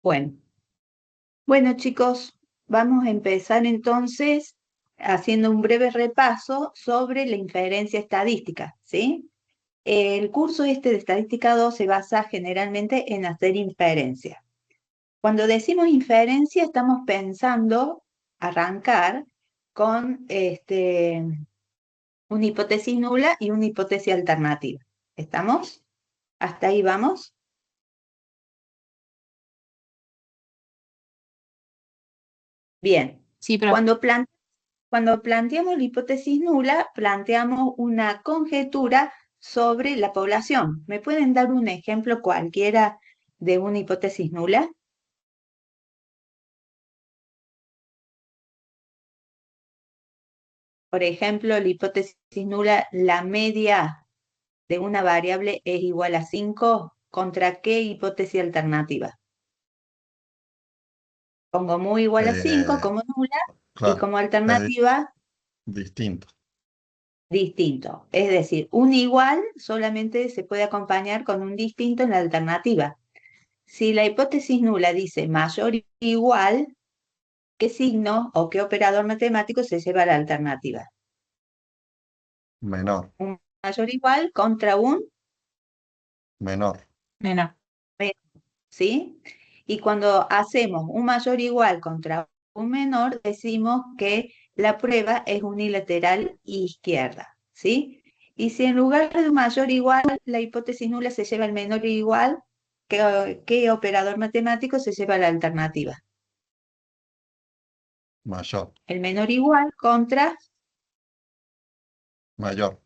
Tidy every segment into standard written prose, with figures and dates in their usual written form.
Bueno, bueno chicos, vamos a empezar entonces haciendo un breve repaso sobre la inferencia estadística, ¿sí? El curso este de Estadística 2 se basa generalmente en hacer inferencia. Cuando decimos inferencia estamos pensando arrancar con una hipótesis nula y una hipótesis alternativa. ¿Estamos? ¿Hasta ahí vamos? Bien. Sí, profe. Cuando planteamos la hipótesis nula, planteamos una conjetura sobre la población. ¿Me pueden dar un ejemplo cualquiera de una hipótesis nula? Por ejemplo, la hipótesis nula, la media de una variable es igual a 5. ¿Contra qué hipótesis alternativa? Pongo muy igual a 5 Eh, como nula y claro, como es alternativa distinto. distinto. Es decir, un igual solamente se puede acompañar con un distinto en la alternativa. Si la hipótesis nula dice mayor o igual, ¿qué signo o qué operador matemático se lleva a la alternativa? Menor, Un mayor o igual contra un menor. Menor. menor, ¿sí? Y cuando hacemos un mayor o igual contra un menor, decimos que la prueba es unilateral izquierda, ¿sí? Y si en lugar de un mayor o igual, la hipótesis nula se lleva al menor o igual, ¿qué operador matemático se lleva a la alternativa? Mayor, El menor o igual contra mayor.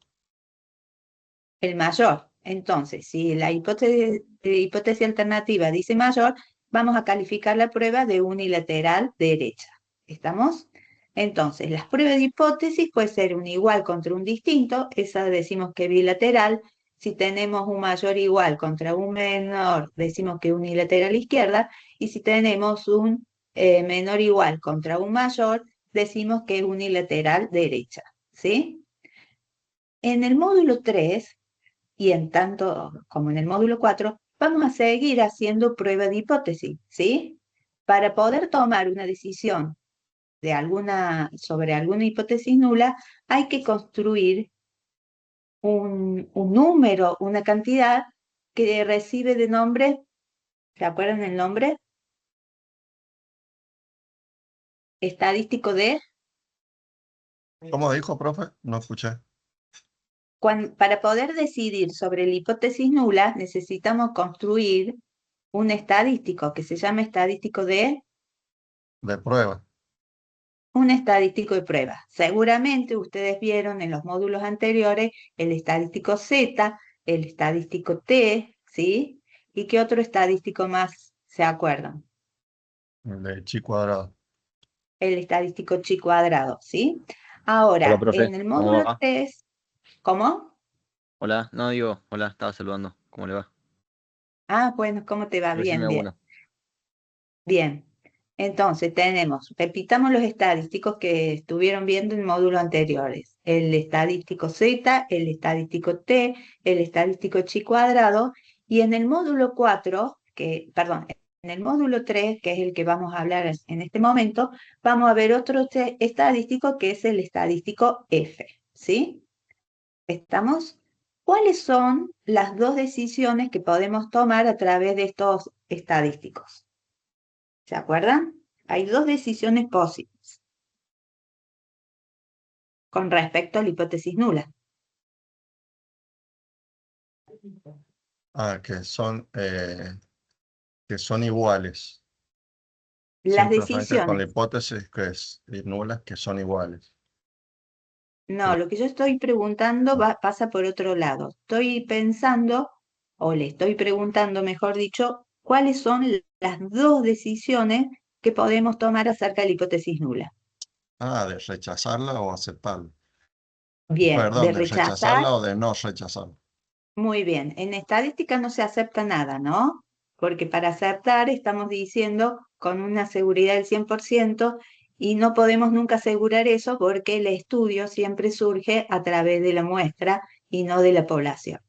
el mayor. Entonces, si la hipótesis alternativa dice mayor, vamos a calificar la prueba de unilateral derecha. ¿Estamos? Entonces, las pruebas de hipótesis puede ser un igual contra un distinto, esa decimos que es bilateral. Si tenemos un mayor igual contra un menor, decimos que es unilateral izquierda. Y si tenemos un menor igual contra un mayor, decimos que es unilateral derecha. ¿Sí? En el módulo 3 y en tanto como en el módulo 4, vamos a seguir haciendo prueba de hipótesis, ¿sí? Para poder tomar una decisión sobre alguna hipótesis nula, hay que construir un número, una cantidad que recibe de nombre, ¿se acuerdan el nombre? Estadístico de, ¿Cómo dijo, profe? No escuché. para poder decidir sobre la hipótesis nula, necesitamos construir un estadístico que se llama estadístico de De prueba. un estadístico de prueba. Seguramente ustedes vieron en los módulos anteriores el estadístico Z, el estadístico T, ¿sí? ¿Y qué otro estadístico más se acuerdan? De chi cuadrado. El estadístico chi cuadrado, ¿sí? Hola, Ahora, profe, en el ¿cómo módulo va? 3, ¿cómo? Hola, no digo, hola, estaba saludando, ¿cómo le va? Ah, bueno, ¿cómo te va? Decime Bien, bien, alguna. bien. Entonces, repitamos los estadísticos que estuvieron viendo en módulos anteriores. El estadístico Z, el estadístico T, el estadístico chi cuadrado, y en el módulo 4, en el módulo 3, que es el que vamos a hablar en este momento, vamos a ver otro estadístico que es el estadístico F, ¿sí? ¿Estamos? ¿Cuáles son las dos decisiones que podemos tomar a través de estos estadísticos? ¿Se acuerdan? Hay dos decisiones posibles con respecto a la hipótesis nula. Ah, que son iguales. Las Siempre arranca con la decisiones. hipótesis que es nulas que son iguales. No, Pero, lo que yo estoy preguntando pasa por otro lado. Estoy pensando, o le estoy preguntando, mejor dicho, cuáles son las dos decisiones que podemos tomar acerca de la hipótesis nula. de rechazarla o aceptarla. Bien, Perdón, de de rechazar. rechazarla o de no rechazarla. Muy bien, en estadística no se acepta nada, ¿no? Porque para aceptar estamos diciendo con una seguridad del 100% y no podemos nunca asegurar eso porque el estudio siempre surge a través de la muestra y no de la población.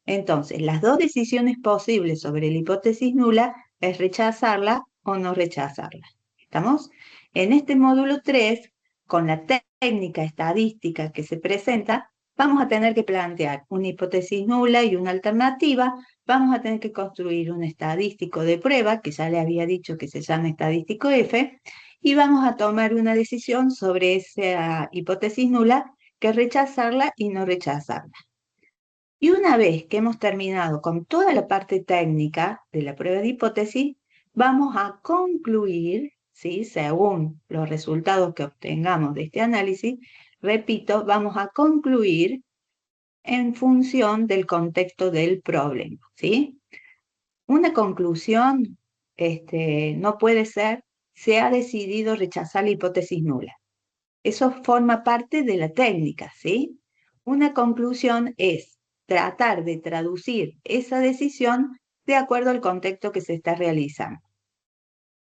Entonces, las dos decisiones posibles sobre la hipótesis nula es rechazarla o no rechazarla. ¿Estamos? En este módulo 3, con la técnica estadística que se presenta, vamos a tener que plantear una hipótesis nula y una alternativa. Vamos a tener que construir un estadístico de prueba, que ya le había dicho que se llama estadístico F, y vamos a tomar una decisión sobre esa hipótesis nula, que rechazarla y no rechazarla. Y una vez que hemos terminado con toda la parte técnica de la prueba de hipótesis, vamos a concluir, ¿sí? Según los resultados que obtengamos de este análisis, repito, vamos a concluir en función del contexto del problema, ¿sí? Una conclusión no puede ser: se ha decidido rechazar la hipótesis nula. Eso forma parte de la técnica, ¿sí? Una conclusión es tratar de traducir esa decisión de acuerdo al contexto que se está realizando.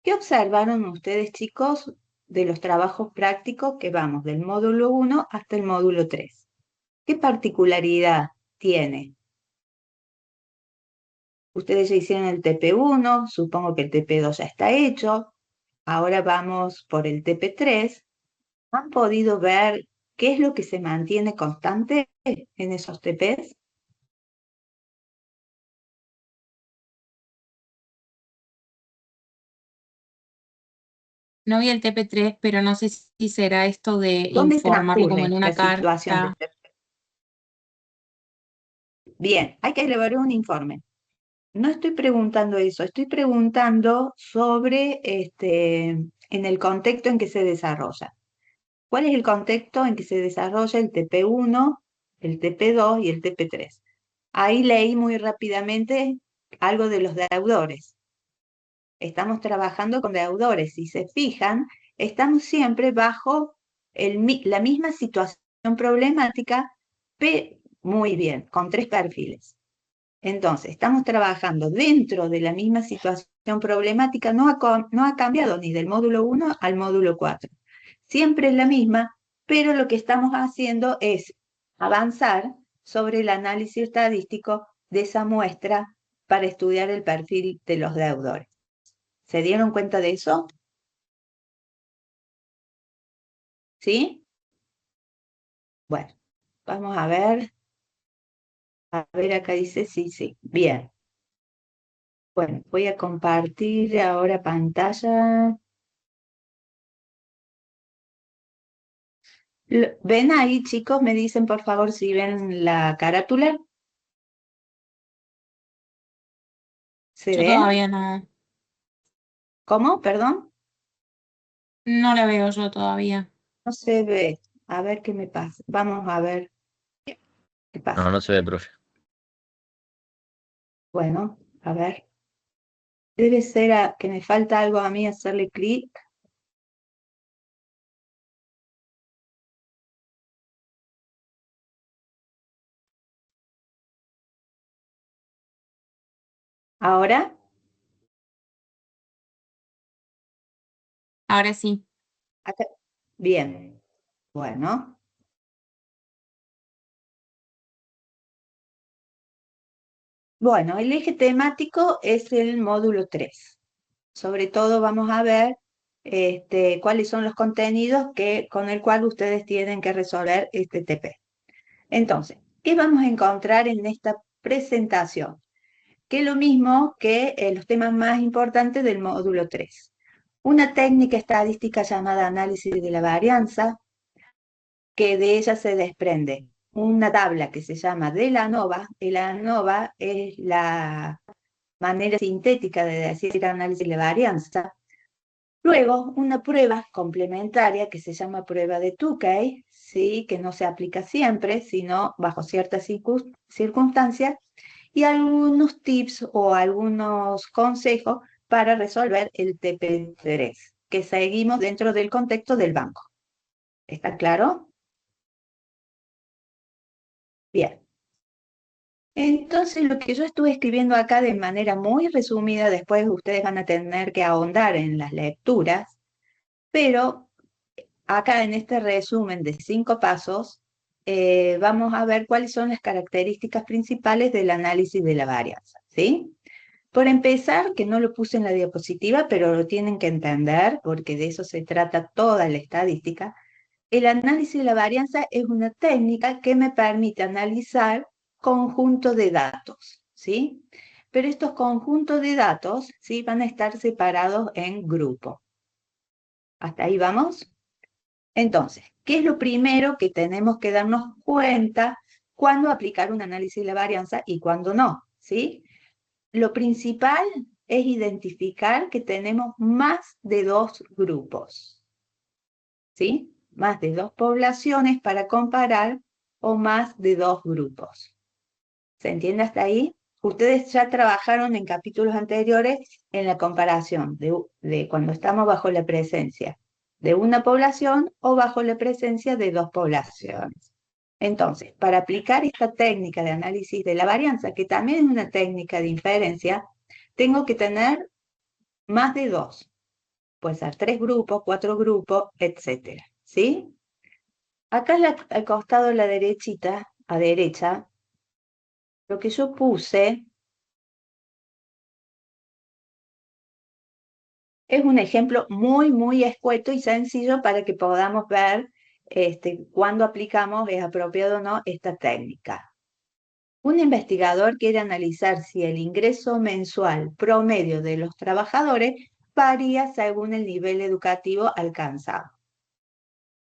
¿Qué observaron ustedes, chicos, de los trabajos prácticos que vamos del módulo 1 hasta el módulo 3? ¿Qué particularidad tiene? Ustedes ya hicieron el TP1, supongo que el TP2 ya está hecho. Ahora vamos por el TP3. ¿Han podido ver qué es lo que se mantiene constante en esos TPs? No vi el TP3, pero no sé si será esto de ¿Dónde informarlo como transcurre en la una situación del carta. TP? Bien, hay que elaborar un informe. No estoy preguntando eso, estoy preguntando sobre en el contexto en que se desarrolla. ¿Cuál es el contexto en que se desarrolla el TP1, el TP2 y el TP3? Ahí leí muy rápidamente algo de los deudores. Estamos trabajando con deudores. Si se fijan, estamos siempre bajo la misma situación problemática, muy bien, con 3 perfiles. Entonces, estamos trabajando dentro de la misma situación problemática, no ha cambiado ni del módulo 1 al módulo 4. Siempre es la misma, pero lo que estamos haciendo es avanzar sobre el análisis estadístico de esa muestra para estudiar el perfil de los deudores. ¿Se dieron cuenta de eso? ¿Sí? Bueno, vamos a ver. A ver, acá dice sí, sí. Bien. Bueno, voy a compartir ahora pantalla. ¿Ven ahí, chicos? Me dicen, por favor, si ven la carátula. ¿Se Yo ve? todavía no, ¿Cómo? Perdón. no la veo yo todavía. No se ve. A ver qué me pasa. Vamos a ver qué pasa. No, no se ve, profe. Bueno, a ver. Debe ser que me falta algo a mí hacerle clic. Ahora. Ahora sí. Acá. Bien. Bueno. Bueno, el eje temático es el módulo 3. Sobre todo vamos a ver cuáles son los contenidos con el cual ustedes tienen que resolver este TP. Entonces, ¿qué vamos a encontrar en esta presentación? Que es lo mismo que los temas más importantes del módulo 3. Una técnica estadística llamada análisis de la varianza, que de ella se desprende una tabla que se llama de la ANOVA. El ANOVA es la manera sintética de decir análisis de la varianza. Luego, una prueba complementaria que se llama prueba de Tukey, ¿sí? Que no se aplica siempre, sino bajo ciertas circunstancias, y algunos tips o algunos consejos para resolver el TP3, que seguimos dentro del contexto del banco. ¿Está claro? Bien. Entonces, lo que yo estuve escribiendo acá de manera muy resumida, después ustedes van a tener que ahondar en las lecturas, pero acá en este resumen de 5 pasos, vamos a ver cuáles son las características principales del análisis de la varianza, ¿sí? Por empezar, que no lo puse en la diapositiva, pero lo tienen que entender, porque de eso se trata toda la estadística, el análisis de la varianza es una técnica que me permite analizar conjuntos de datos, ¿sí? Pero estos conjuntos de datos, ¿sí?, van a estar separados en grupos. ¿Hasta ahí vamos? Entonces, ¿qué es lo primero que tenemos que darnos cuenta cuando aplicar un análisis de la varianza y cuando no? ¿Sí? Lo principal es identificar que tenemos más de 2 grupos. ¿Sí? Más de 2 poblaciones para comparar o más de 2 grupos. ¿Se entiende hasta ahí? Ustedes ya trabajaron en capítulos anteriores en la comparación de cuando estamos bajo la presencia de una población o bajo la presencia de 2 poblaciones. Entonces, para aplicar esta técnica de análisis de la varianza, que también es una técnica de inferencia, tengo que tener más de 2. Puede ser 3 grupos, 4 grupos, etc. ¿Sí? Acá al costado de la derechita, a derecha, lo que yo puse es un ejemplo muy escueto y sencillo para que podamos ver cuándo aplicamos, es apropiado o no, esta técnica. Un investigador quiere analizar si el ingreso mensual promedio de los trabajadores varía según el nivel educativo alcanzado.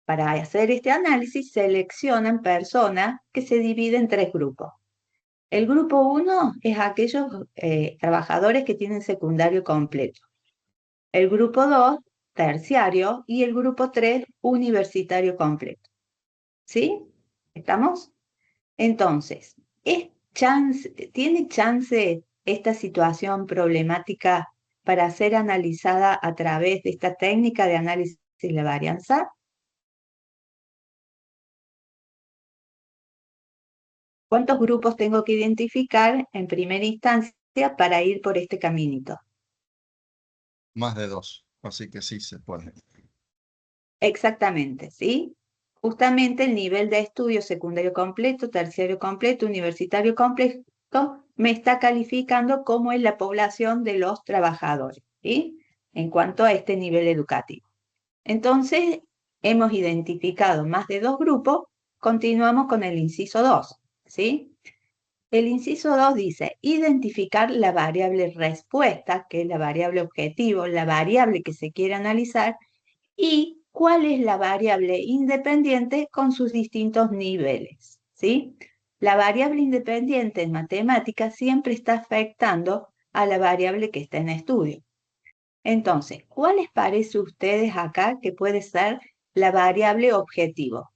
Para hacer este análisis, seleccionan personas que se dividen en 3 grupos. El grupo 1 es aquellos trabajadores que tienen secundario completo. El grupo 2, terciario, y el grupo 3, universitario completo. ¿Sí? ¿Estamos? Entonces, ¿tiene chance esta situación problemática para ser analizada a través de esta técnica de análisis de la varianza? ¿Cuántos grupos tengo que identificar en primera instancia para ir por este caminito? Más de 2, así que sí se puede. Exactamente, ¿sí? Justamente el nivel de estudio secundario completo, terciario completo, universitario completo, me está calificando como es la población de los trabajadores, ¿sí? En cuanto a este nivel educativo. Entonces, hemos identificado más de 2 grupos, continuamos con el inciso 2, ¿sí? El inciso 2 dice, identificar la variable respuesta, que es la variable objetivo, la variable que se quiere analizar, y cuál es la variable independiente con sus distintos niveles, ¿sí? La variable independiente en matemáticas siempre está afectando a la variable que está en estudio. Entonces, ¿cuál les parece a ustedes acá que puede ser la variable objetivo?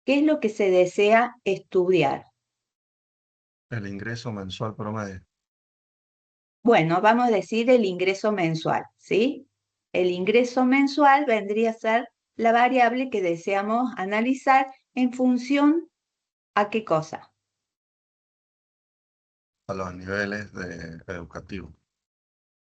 ¿Qué es lo que se desea estudiar? El ingreso mensual promedio. Bueno, vamos a decir el ingreso mensual, ¿sí? El ingreso mensual vendría a ser la variable que deseamos analizar en función a qué cosa. A los niveles educativos.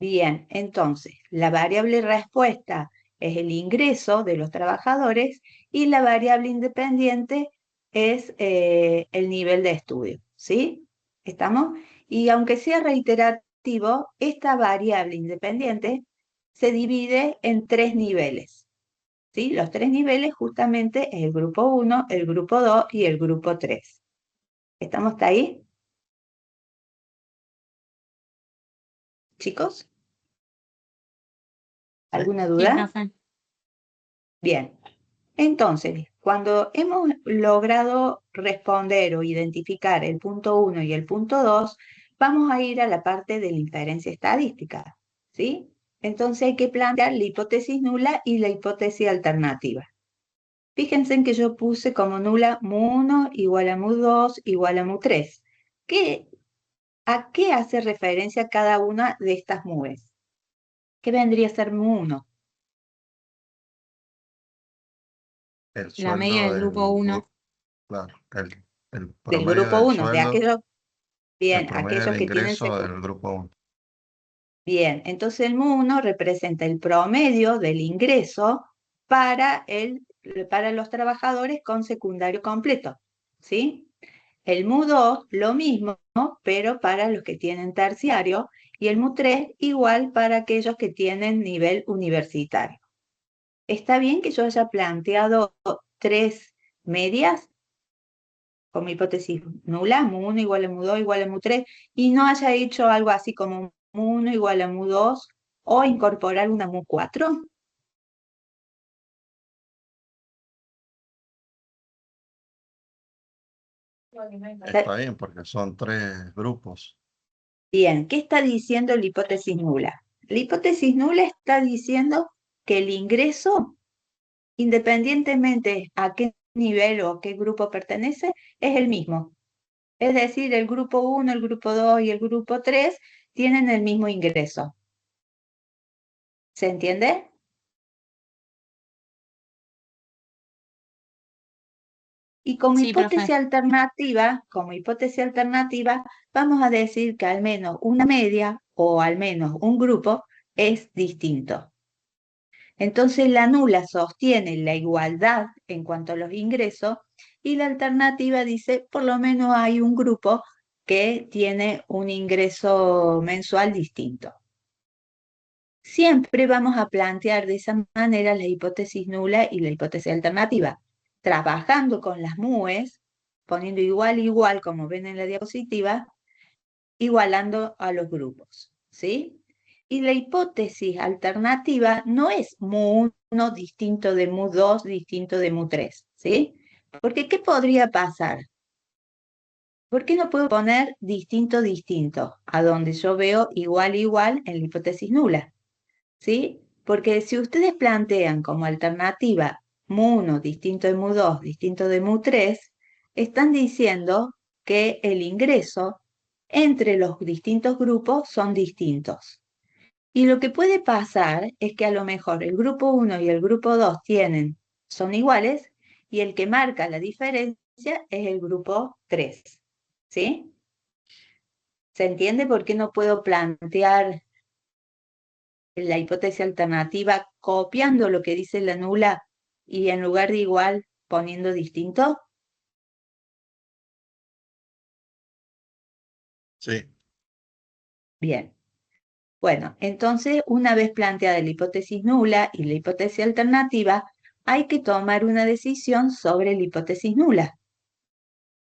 Bien, entonces, la variable respuesta es el ingreso de los trabajadores y la variable independiente es el nivel de estudio, ¿sí? ¿Estamos? Y aunque sea reiterativo, esta variable independiente se divide en 3 niveles, ¿sí? Los 3 niveles justamente es el grupo 1, el grupo 2 y el grupo 3. ¿Estamos hasta ahí? ¿Chicos? ¿Alguna Sí, duda? profe. Bien. Entonces, cuando hemos logrado responder o identificar el punto 1 y el punto 2, vamos a ir a la parte de la inferencia estadística, ¿sí? Entonces hay que plantear la hipótesis nula y la hipótesis alternativa. Fíjense en que yo puse como nula mu1 igual a mu2 igual a mu3. ¿A qué hace referencia cada una de estas mu's? ¿Qué vendría a ser mu1? El La sueldo media del grupo 1. Claro, el Del promedio grupo del 1, de sueldo, aquellos, el bien, promedio aquellos del que tienen ingreso del grupo 1. Bien, entonces el mu1 representa el promedio del ingreso para los trabajadores con secundario completo, ¿sí? El mu2 lo mismo, pero para los que tienen terciario, y el mu3 igual para aquellos que tienen nivel universitario. ¿Está bien que yo haya planteado 3 medias con mi hipótesis nula, mu1 igual a mu2 igual a mu3, y no haya hecho algo así como mu1 igual a mu2 o incorporar una mu4? Está bien porque son 3 grupos. Bien, ¿qué está diciendo la hipótesis nula? La hipótesis nula está diciendo que el ingreso, independientemente a qué nivel o a qué grupo pertenece, es el mismo. Es decir, el grupo 1, el grupo 2 y el grupo 3 tienen el mismo ingreso. ¿Se entiende? Y como Sí, profe. como hipótesis alternativa, vamos a decir que al menos una media o al menos un grupo es distinto. Entonces la nula sostiene la igualdad en cuanto a los ingresos y la alternativa dice por lo menos hay un grupo que tiene un ingreso mensual distinto. Siempre vamos a plantear de esa manera la hipótesis nula y la hipótesis alternativa, trabajando con las MUEs, poniendo igual, como ven en la diapositiva, igualando a los grupos, ¿sí? Y la hipótesis alternativa no es mu1 distinto de mu2 distinto de mu3, ¿sí? Porque ¿qué podría pasar? ¿Por qué no puedo poner distinto, a donde yo veo igual en la hipótesis nula? ¿Sí? Porque si ustedes plantean como alternativa mu1 distinto de mu2 distinto de mu3, están diciendo que el ingreso entre los distintos grupos son distintos. Y lo que puede pasar es que a lo mejor el grupo 1 y el grupo 2 son iguales y el que marca la diferencia es el grupo 3. ¿Sí? ¿Se entiende por qué no puedo plantear la hipótesis alternativa copiando lo que dice la nula y en lugar de igual poniendo distinto? Sí. Bien. Bueno, entonces una vez planteada la hipótesis nula y la hipótesis alternativa, hay que tomar una decisión sobre la hipótesis nula.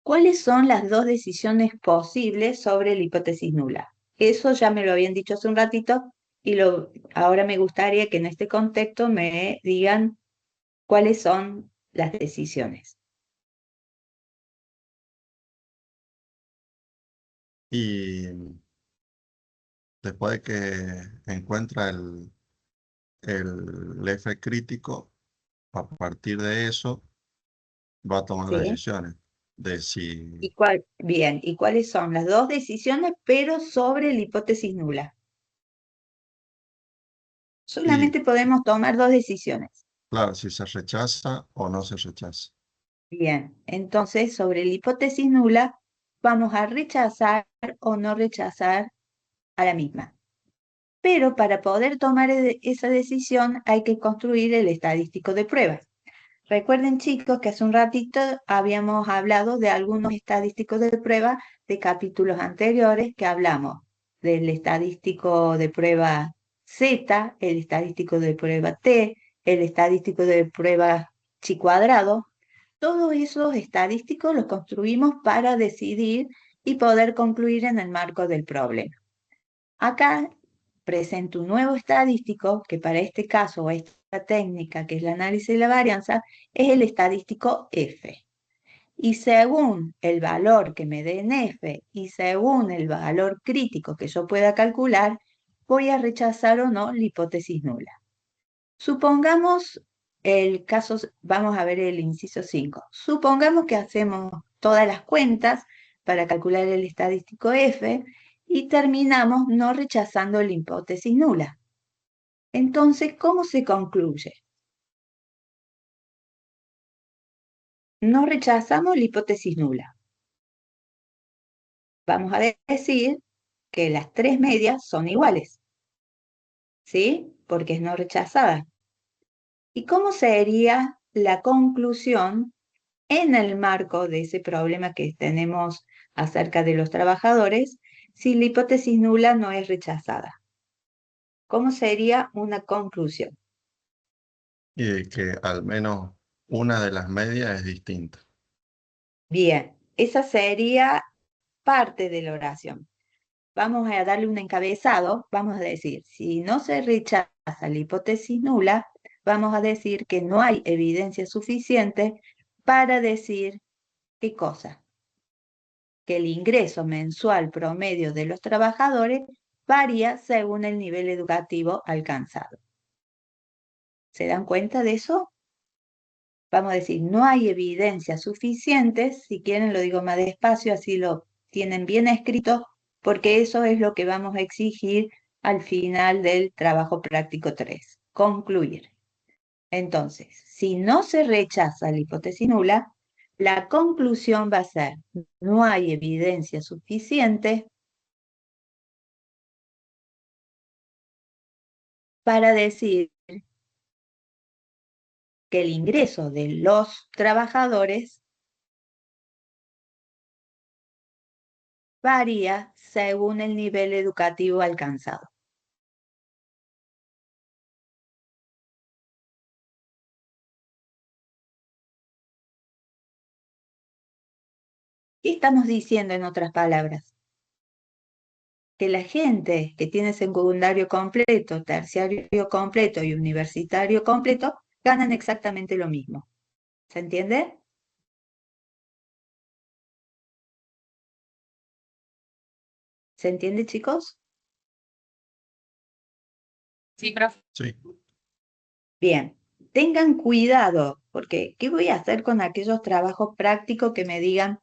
¿Cuáles son las dos decisiones posibles sobre la hipótesis nula? Eso ya me lo habían dicho hace un ratito y ahora me gustaría que en este contexto me digan cuáles son las decisiones. Y después de que encuentra el F crítico, a partir de eso va a tomar ¿Sí? decisiones de si, Bien, ¿y cuáles son las dos decisiones, pero sobre la hipótesis nula? y Solamente podemos tomar dos decisiones. claro, si se rechaza o no se rechaza. Bien, entonces sobre la hipótesis nula vamos a rechazar o no rechazar a la misma. Pero para poder tomar esa decisión hay que construir el estadístico de pruebas. Recuerden, chicos, que hace un ratito habíamos hablado de algunos estadísticos de prueba de capítulos anteriores que hablamos del estadístico de prueba Z, el estadístico de prueba T, el estadístico de prueba chi cuadrado. Todos esos estadísticos los construimos para decidir y poder concluir en el marco del problema. Acá presento un nuevo estadístico que para este caso o esta técnica que es el análisis de la varianza es el estadístico F. Y según el valor que me dé en F y según el valor crítico que yo pueda calcular, voy a rechazar o no la hipótesis nula. Supongamos el caso, vamos a ver el inciso 5. Supongamos que hacemos todas las cuentas para calcular el estadístico F y terminamos no rechazando la hipótesis nula. Entonces, ¿cómo se concluye? No rechazamos la hipótesis nula. Vamos a decir que las 3 medias son iguales, ¿sí? Porque es no rechazada. ¿Y cómo sería la conclusión en el marco de ese problema que tenemos acerca de los trabajadores, si la hipótesis nula no es rechazada. ¿Cómo sería una conclusión? Y que al menos una de las medias es distinta. Bien, esa sería parte de la oración. Vamos a darle un encabezado, vamos a decir, si no se rechaza la hipótesis nula, vamos a decir que no hay evidencia suficiente para decir qué cosa, que el ingreso mensual promedio de los trabajadores varía según el nivel educativo alcanzado. ¿Se dan cuenta de eso? Vamos a decir, no hay evidencia suficiente, si quieren lo digo más despacio, así lo tienen bien escrito, porque eso es lo que vamos a exigir al final del trabajo práctico 3, concluir. Entonces, si no se rechaza la hipótesis nula, la conclusión va a ser, no hay evidencia suficiente para decir que el ingreso de los trabajadores varía según el nivel educativo alcanzado. ¿Qué estamos diciendo en otras palabras? Que la gente que tiene secundario completo, terciario completo y universitario completo ganan exactamente lo mismo. ¿Se entiende? ¿Se entiende, chicos? Sí, profe. Sí. Bien, tengan cuidado, porque ¿qué voy a hacer con aquellos trabajos prácticos que me digan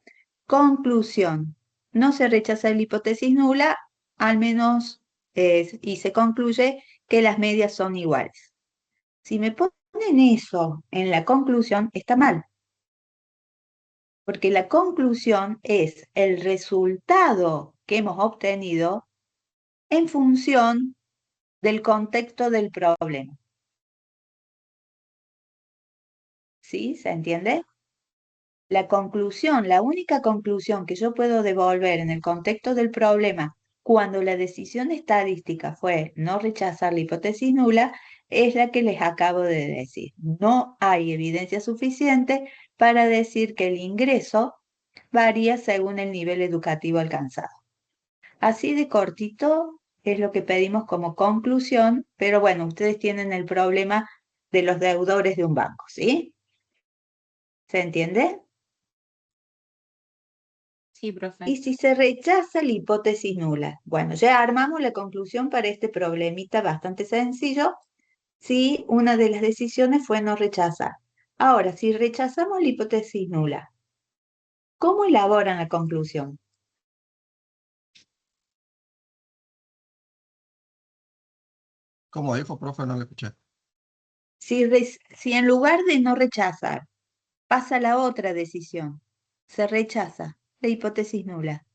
conclusión? No se rechaza la hipótesis nula, al menos y se concluye que las medias son iguales. Si me ponen eso en la conclusión, está mal, porque la conclusión es el resultado que hemos obtenido en función del contexto del problema. ¿Sí? ¿Se entiende? La conclusión, la única conclusión que yo puedo devolver en el contexto del problema cuando la decisión estadística fue no rechazar la hipótesis nula, es la que les acabo de decir. No hay evidencia suficiente para decir que el ingreso varía según el nivel educativo alcanzado. Así de cortito es lo que pedimos como conclusión, pero bueno, ustedes tienen el problema de los deudores de un banco, ¿sí? ¿Se entiende? Sí, profe. Y si se rechaza la hipótesis nula, bueno, ya armamos la conclusión para este problemita bastante sencillo, si una de las decisiones fue no rechazar. Ahora, si rechazamos la hipótesis nula, ¿cómo elaboran la conclusión? ¿Cómo dijo, profe? No le escuché. Si en lugar de no rechazar, pasa la otra decisión, se rechaza la hipótesis nula,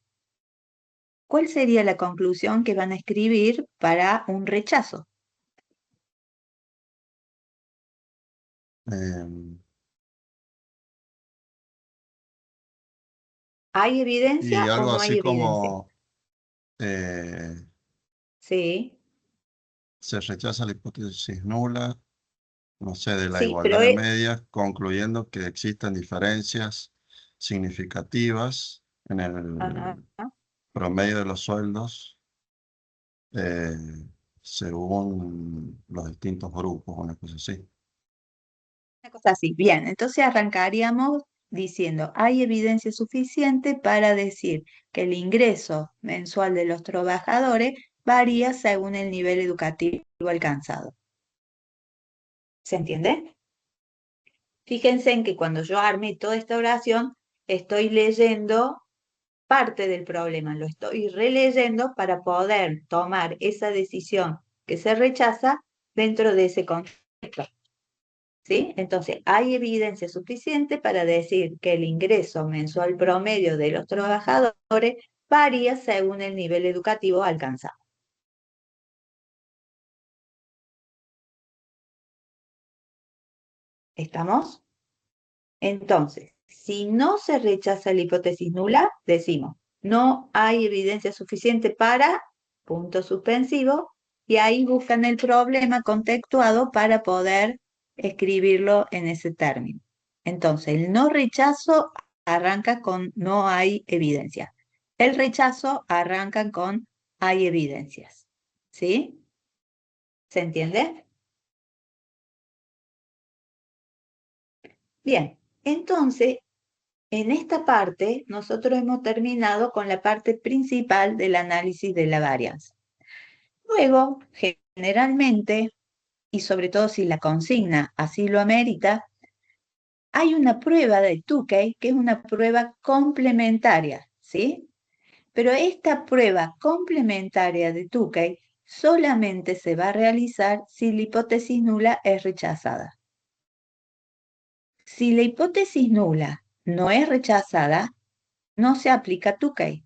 ¿cuál sería la conclusión que van a escribir para un rechazo? Eh, ¿Hay evidencia y o algo no hay así evidencia? como eh, Sí, se rechaza la hipótesis nula, no sé, de la sí, igualdad pero de medias, concluyendo que existen diferencias significativas en ajá. el promedio de los sueldos eh, según los distintos grupos, una cosa así. Una cosa así. Bien, entonces arrancaríamos diciendo, hay evidencia suficiente para decir que el ingreso mensual de los trabajadores varía según el nivel educativo alcanzado. ¿Se entiende? Fíjense en que cuando yo armé toda esta oración, estoy leyendo parte del problema, lo estoy releyendo para poder tomar esa decisión que se rechaza dentro de ese contexto. ¿Sí? Entonces, hay evidencia suficiente para decir que el ingreso mensual promedio de los trabajadores varía según el nivel educativo alcanzado. ¿Estamos? Entonces, Si no se rechaza la hipótesis nula, decimos, no hay evidencia suficiente para, punto suspensivo, y ahí buscan el problema contextuado para poder escribirlo en ese término. Entonces, el no rechazo arranca con no hay evidencia. El rechazo arranca con hay evidencias. ¿Sí? ¿Se entiende? Bien, entonces, en esta parte, nosotros hemos terminado con la parte principal del análisis de la varianza. Luego, generalmente, y sobre todo si la consigna así lo amerita, hay una prueba de Tukey que es una prueba complementaria, ¿sí? Pero esta prueba complementaria de Tukey solamente se va a realizar si la hipótesis nula es rechazada. Si la hipótesis nula no es rechazada, no se aplica Tukey,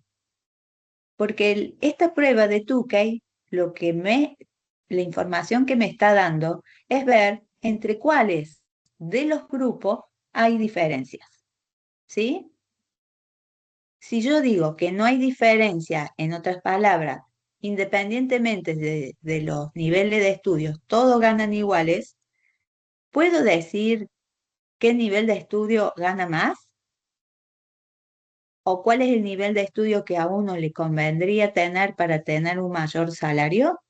porque esta prueba de Tukey, la información que me está dando es ver entre cuáles de los grupos hay diferencias, ¿sí? Si yo digo que no hay diferencia, en otras palabras, independientemente de los niveles de estudios, todos ganan iguales, ¿puedo decir qué nivel de estudio gana más? ¿O cuál es el nivel de estudio que a uno le convendría tener para tener un mayor salario?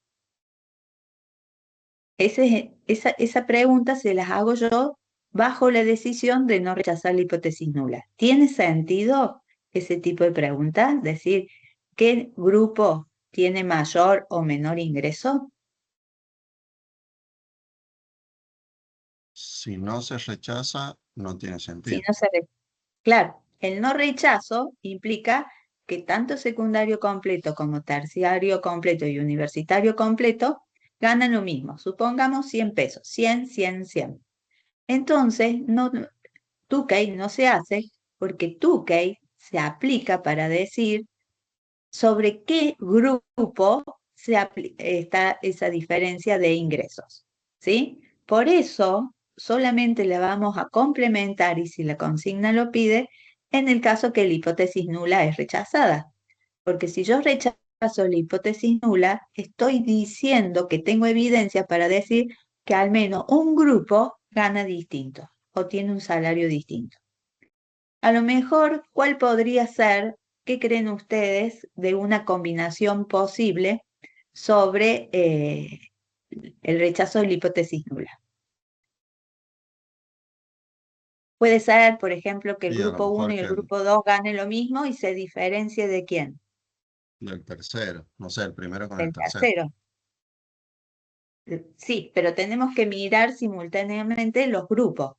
Esa pregunta se las hago yo bajo la decisión de no rechazar la hipótesis nula. ¿Tiene sentido ese tipo de pregunta? Decir, ¿qué grupo tiene mayor o menor ingreso? Si no se rechaza, no tiene Si sentido. no Claro, el no rechazo implica que tanto secundario completo como terciario completo y universitario completo ganan lo mismo. Supongamos 100 pesos, 100, 100, 100. Entonces, Tukey no se hace porque Tukey se aplica para decir sobre qué grupo está esa diferencia de ingresos, ¿sí? Por eso, solamente la vamos a complementar, y si la consigna lo pide, en el caso que la hipótesis nula es rechazada. Porque si yo rechazo la hipótesis nula, estoy diciendo que tengo evidencia para decir que al menos un grupo gana distinto o tiene un salario distinto. A lo mejor, ¿cuál podría ser, qué creen ustedes, de una combinación posible sobre el rechazo de la hipótesis nula? Puede ser, por ejemplo, que el Y a lo grupo 1 mejor y que el grupo 2 ganen lo mismo y se diferencie de quién, el tercero, no sé, el primero con el del tercero. tercero. Sí, pero tenemos que mirar simultáneamente los grupos.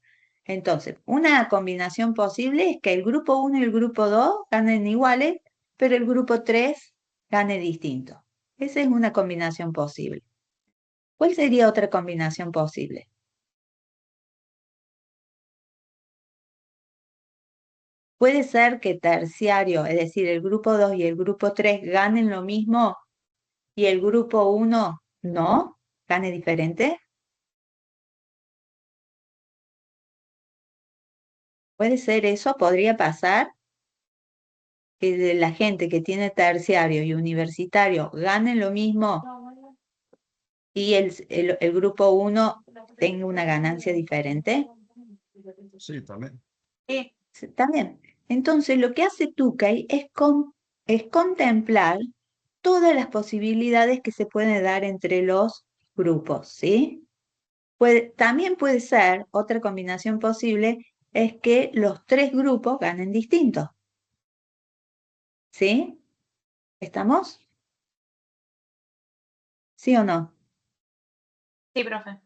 Entonces, una combinación posible es que el grupo 1 y el grupo 2 ganen iguales, pero el grupo 3 gane distinto. Esa es una combinación posible. ¿Cuál sería otra combinación posible? Puede ser que terciario, es decir, el grupo 2 y el grupo 3 ganen lo mismo y el grupo 1 no, gane diferente. Puede ser eso, podría pasar que de la gente que tiene terciario y universitario ganen lo mismo y el grupo 1 tenga una ganancia diferente. Sí, también. Sí, también. Entonces, lo que hace Tukey es contemplar todas las posibilidades que se pueden dar entre los grupos, ¿sí? También puede ser, otra combinación posible, es que los tres grupos ganen distintos, ¿sí? ¿Estamos? ¿Sí o no? Sí, profe.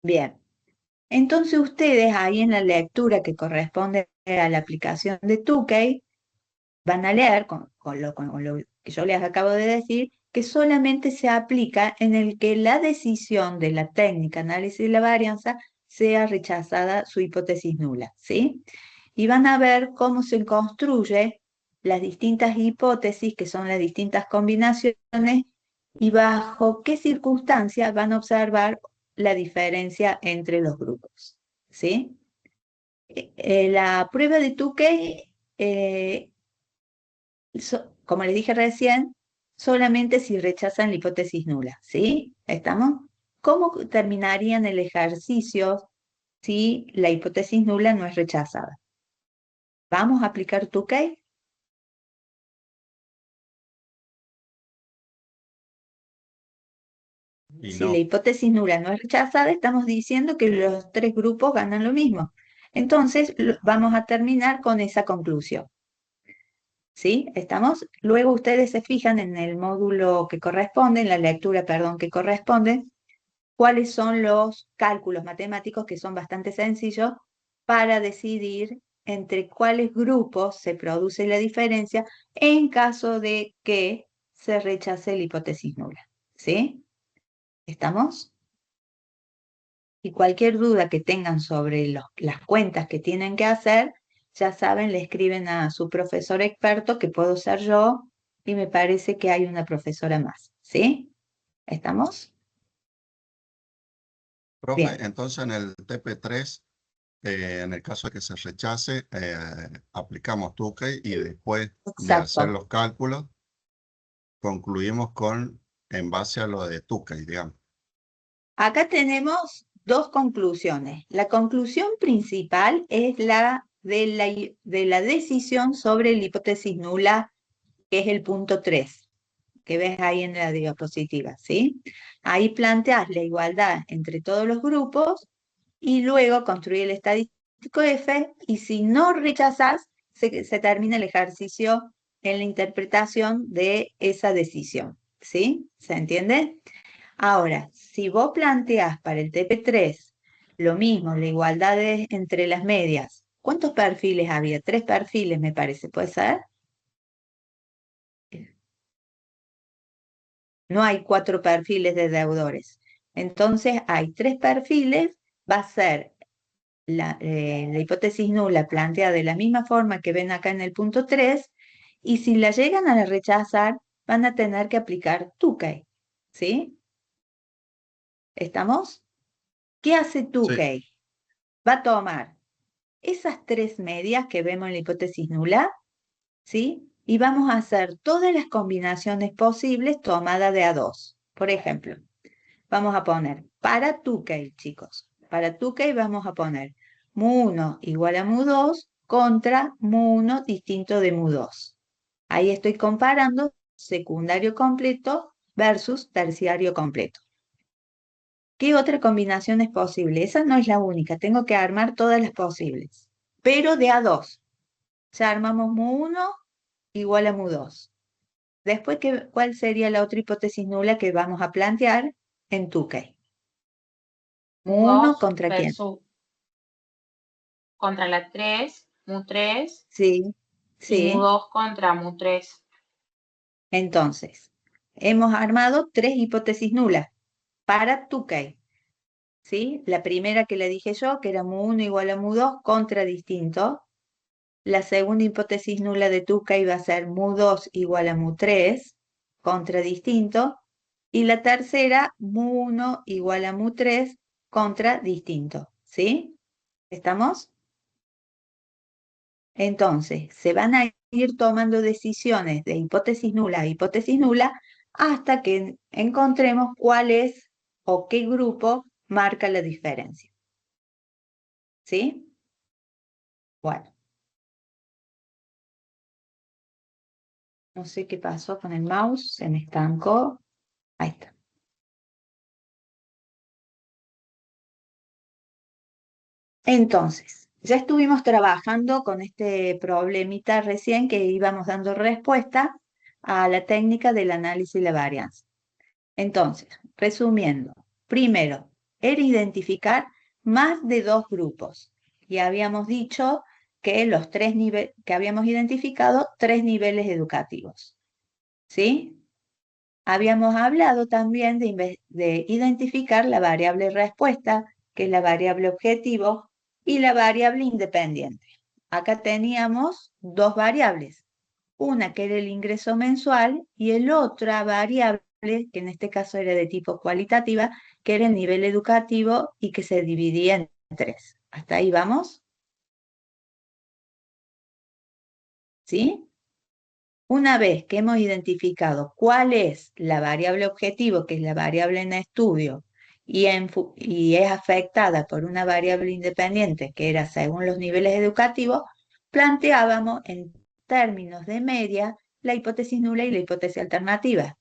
Bien. Entonces ustedes ahí en la lectura que corresponde a la aplicación de Tukey, van a leer con lo que yo les acabo de decir, que solamente se aplica en el que la decisión de la técnica análisis de la varianza sea rechazada su hipótesis nula, ¿sí? Y van a ver cómo se construye las distintas hipótesis, que son las distintas combinaciones, y bajo qué circunstancias van a observar la diferencia entre los grupos, ¿sí? La prueba de Tukey, como les dije recién, solamente si rechazan la hipótesis nula, ¿sí? ¿Estamos? ¿Cómo terminarían el ejercicio si la hipótesis nula no es rechazada? ¿Vamos a aplicar Tukey? Y Si no, la hipótesis nula no es rechazada, estamos diciendo que los tres grupos ganan lo mismo. Entonces, vamos a terminar con esa conclusión. ¿Sí? ¿Estamos? Luego ustedes se fijan en el módulo que corresponde, en la lectura, perdón, que corresponde, cuáles son los cálculos matemáticos que son bastante sencillos para decidir entre cuáles grupos se produce la diferencia en caso de que se rechace la hipótesis nula. ¿Sí? ¿Estamos? Y cualquier duda que tengan sobre las cuentas que tienen que hacer, ya saben, le escriben a su profesor experto, que puedo ser yo, y me parece que hay una profesora más. ¿Sí? ¿Estamos? profe, Bien, entonces en el TP3, en el caso de que se rechace, aplicamos Tukey y después de hacer exacto. los cálculos, concluimos en base a lo de Tukey, digamos. Acá tenemos dos conclusiones. La conclusión principal es la de la decisión sobre la hipótesis nula, que es el punto 3, que ves ahí en la diapositiva, ¿sí? Ahí planteas la igualdad entre todos los grupos y luego construir el estadístico F, y si no rechazas, se termina el ejercicio en la interpretación de esa decisión, ¿sí? ¿Se entiende? Ahora, si vos planteás para el TP3 lo mismo, la igualdad entre las medias, ¿cuántos perfiles había? 3 perfiles, me parece, ¿puede ser? No hay 4 perfiles de deudores. Entonces, hay 3 perfiles, va a ser la hipótesis nula planteada de la misma forma que ven acá en el punto 3, y si la llegan a rechazar, van a tener que aplicar Tukey, ¿sí? ¿Estamos? ¿Qué hace Sí, Tukey? Va a tomar esas 3 medias que vemos en la hipótesis nula, ¿sí? Y vamos a hacer todas las combinaciones posibles tomadas de a 2. Por ejemplo, vamos a poner para Tukey, chicos. Para Tukey vamos a poner mu1 igual a mu2 contra mu1 distinto de mu2. Ahí estoy comparando secundario completo versus terciario completo. ¿Qué otra combinación es posible? Esa no es la única, tengo que armar todas las posibles, pero de a 2. Ya armamos mu1 igual a mu2. Después, ¿cuál sería la otra hipótesis nula que vamos a plantear en Tukey? ¿Mu1 Mu2 contra quién? versus contra la 3, mu3, Sí, y sí. mu2 contra mu3. Entonces, hemos armado 3 hipótesis nulas para Tukey, ¿sí? La primera que le dije yo, que era mu1 igual a mu2 contra distinto. La segunda hipótesis nula de Tukey va a ser mu2 igual a mu3 contra distinto. Y la tercera, mu1 igual a mu3 contra distinto, ¿sí? ¿Estamos? Entonces, se van a ir tomando decisiones de hipótesis nula a hipótesis nula hasta que encontremos cuál es o qué grupo marca la diferencia. ¿Sí? Bueno, no sé qué pasó con el mouse, se me estancó. Ahí está. Entonces, ya estuvimos trabajando con este problemita recién, que íbamos dando respuesta a la técnica del análisis de la varianza. Entonces, resumiendo, primero, era identificar más de 2 grupos. Y habíamos dicho que que habíamos identificado 3 niveles educativos. ¿Sí? Habíamos hablado también de identificar la variable respuesta, que es la variable objetivo, y la variable independiente. Acá teníamos 2 variables, una que era el ingreso mensual y el otra variable, que en este caso era de tipo cualitativa, que era el nivel educativo y que se dividía en 3. ¿Hasta ahí vamos? ¿sí? Una vez que hemos identificado cuál es la variable objetivo, que es la variable en estudio, y es afectada por una variable independiente, que era según los niveles educativos, planteábamos en términos de media la hipótesis nula y la hipótesis alternativa.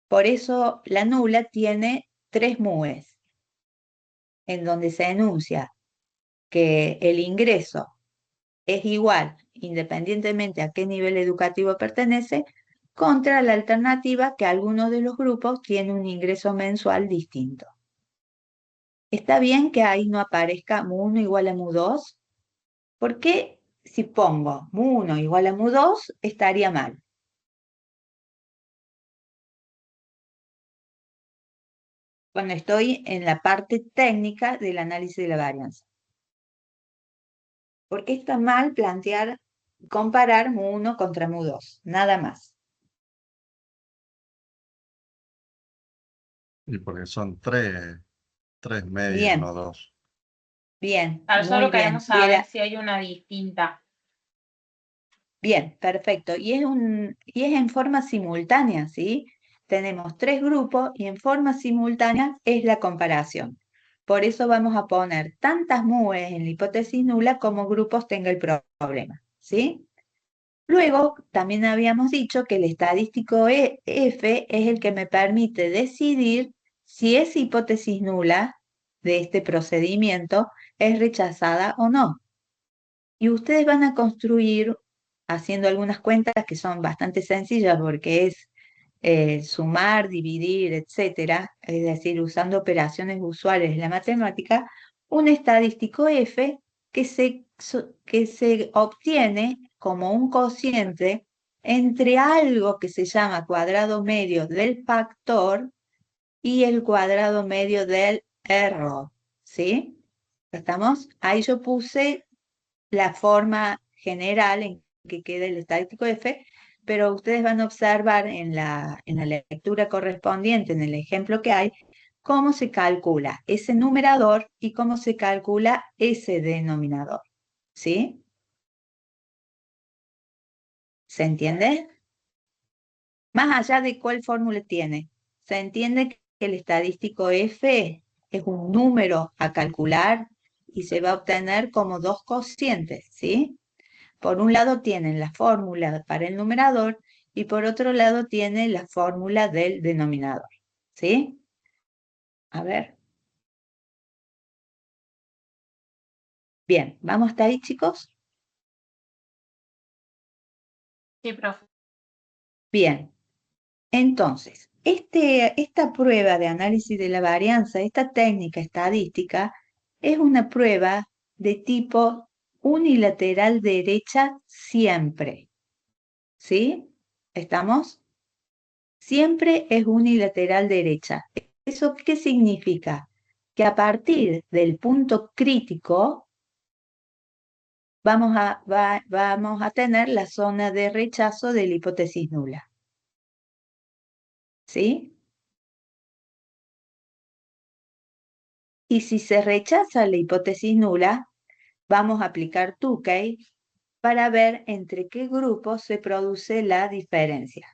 Por eso la nula tiene 3 MUEs, en donde se enuncia que el ingreso es igual, independientemente a qué nivel educativo pertenece, contra la alternativa que algunos de los grupos tienen un ingreso mensual distinto. ¿Está bien que ahí no aparezca mu1 igual a mu2? Porque si pongo mu1 igual a mu2, estaría mal. Cuando estoy en la parte técnica del análisis de la varianza. Porque está mal comparar mu1 contra mu2, nada más. Y porque son tres medias, Bien, no dos. bien, Claro, muy solo bien. queremos saber si hay una distinta. Bien, perfecto. Y es en forma simultánea, ¿sí? Tenemos 3 grupos y en forma simultánea es la comparación. Por eso vamos a poner tantas MUEs en la hipótesis nula como grupos tenga el problema, ¿sí? Luego, también habíamos dicho que el estadístico F es el que me permite decidir si esa hipótesis nula de este procedimiento es rechazada o no. Y ustedes van a construir haciendo algunas cuentas que son bastante sencillas porque es sumar, dividir, etcétera, es decir, usando operaciones usuales de la matemática, un estadístico F que se obtiene como un cociente entre algo que se llama cuadrado medio del factor y el cuadrado medio del error, ¿sí? ¿Estamos? Ahí yo puse la forma general en que queda el estadístico F, pero ustedes van a observar en la lectura correspondiente, en el ejemplo que hay, cómo se calcula ese numerador y cómo se calcula ese denominador. ¿Sí? ¿Se entiende? Más allá de cuál fórmula tiene, se entiende que el estadístico F es un número a calcular y se va a obtener como 2 cocientes, ¿sí? Por un lado tienen la fórmula para el numerador y por otro lado tiene la fórmula del denominador. ¿Sí? A ver. Bien, ¿vamos hasta ahí, chicos? Sí, profe. Bien. Entonces, esta prueba de análisis de la varianza, esta técnica estadística, es una prueba de tipo unilateral derecha siempre. ¿Sí? ¿Estamos? Siempre es unilateral derecha. ¿Eso qué significa? Que a partir del punto crítico vamos a tener la zona de rechazo de la hipótesis nula. ¿Sí? Y si se rechaza la hipótesis nula, vamos a aplicar Tukey para ver entre qué grupos se produce la diferencia.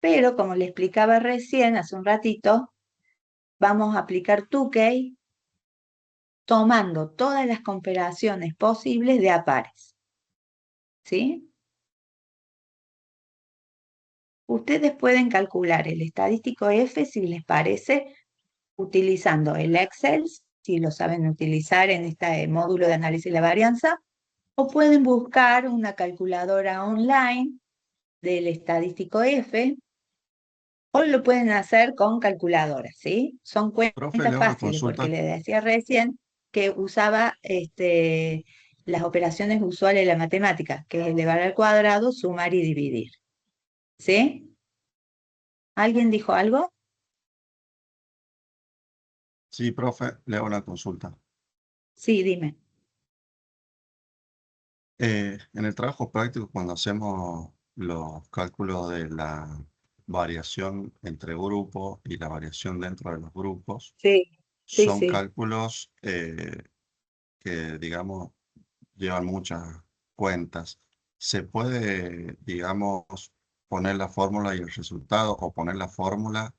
Pero, como le explicaba recién, hace un ratito, vamos a aplicar Tukey tomando todas las comparaciones posibles de a pares. ¿Sí? Ustedes pueden calcular el estadístico F, si les parece, utilizando el Excel, si lo saben utilizar en este módulo de análisis de la varianza, o pueden buscar una calculadora online del estadístico F, o lo pueden hacer con calculadoras, ¿sí? Son Profe, cuentas le hago una fáciles, porque consulta. les decía recién que usaba las operaciones usuales de la matemática, que es elevar al cuadrado, sumar y dividir. ¿Sí? ¿Alguien dijo algo? Sí, profe, le hago una consulta. Sí, dime. En el trabajo práctico, cuando hacemos los cálculos de la variación entre grupos y la variación dentro de los grupos, Sí, sí, son sí. cálculos que, digamos, llevan muchas cuentas. se puede, digamos, poner la fórmula y el resultado, o poner la fórmula,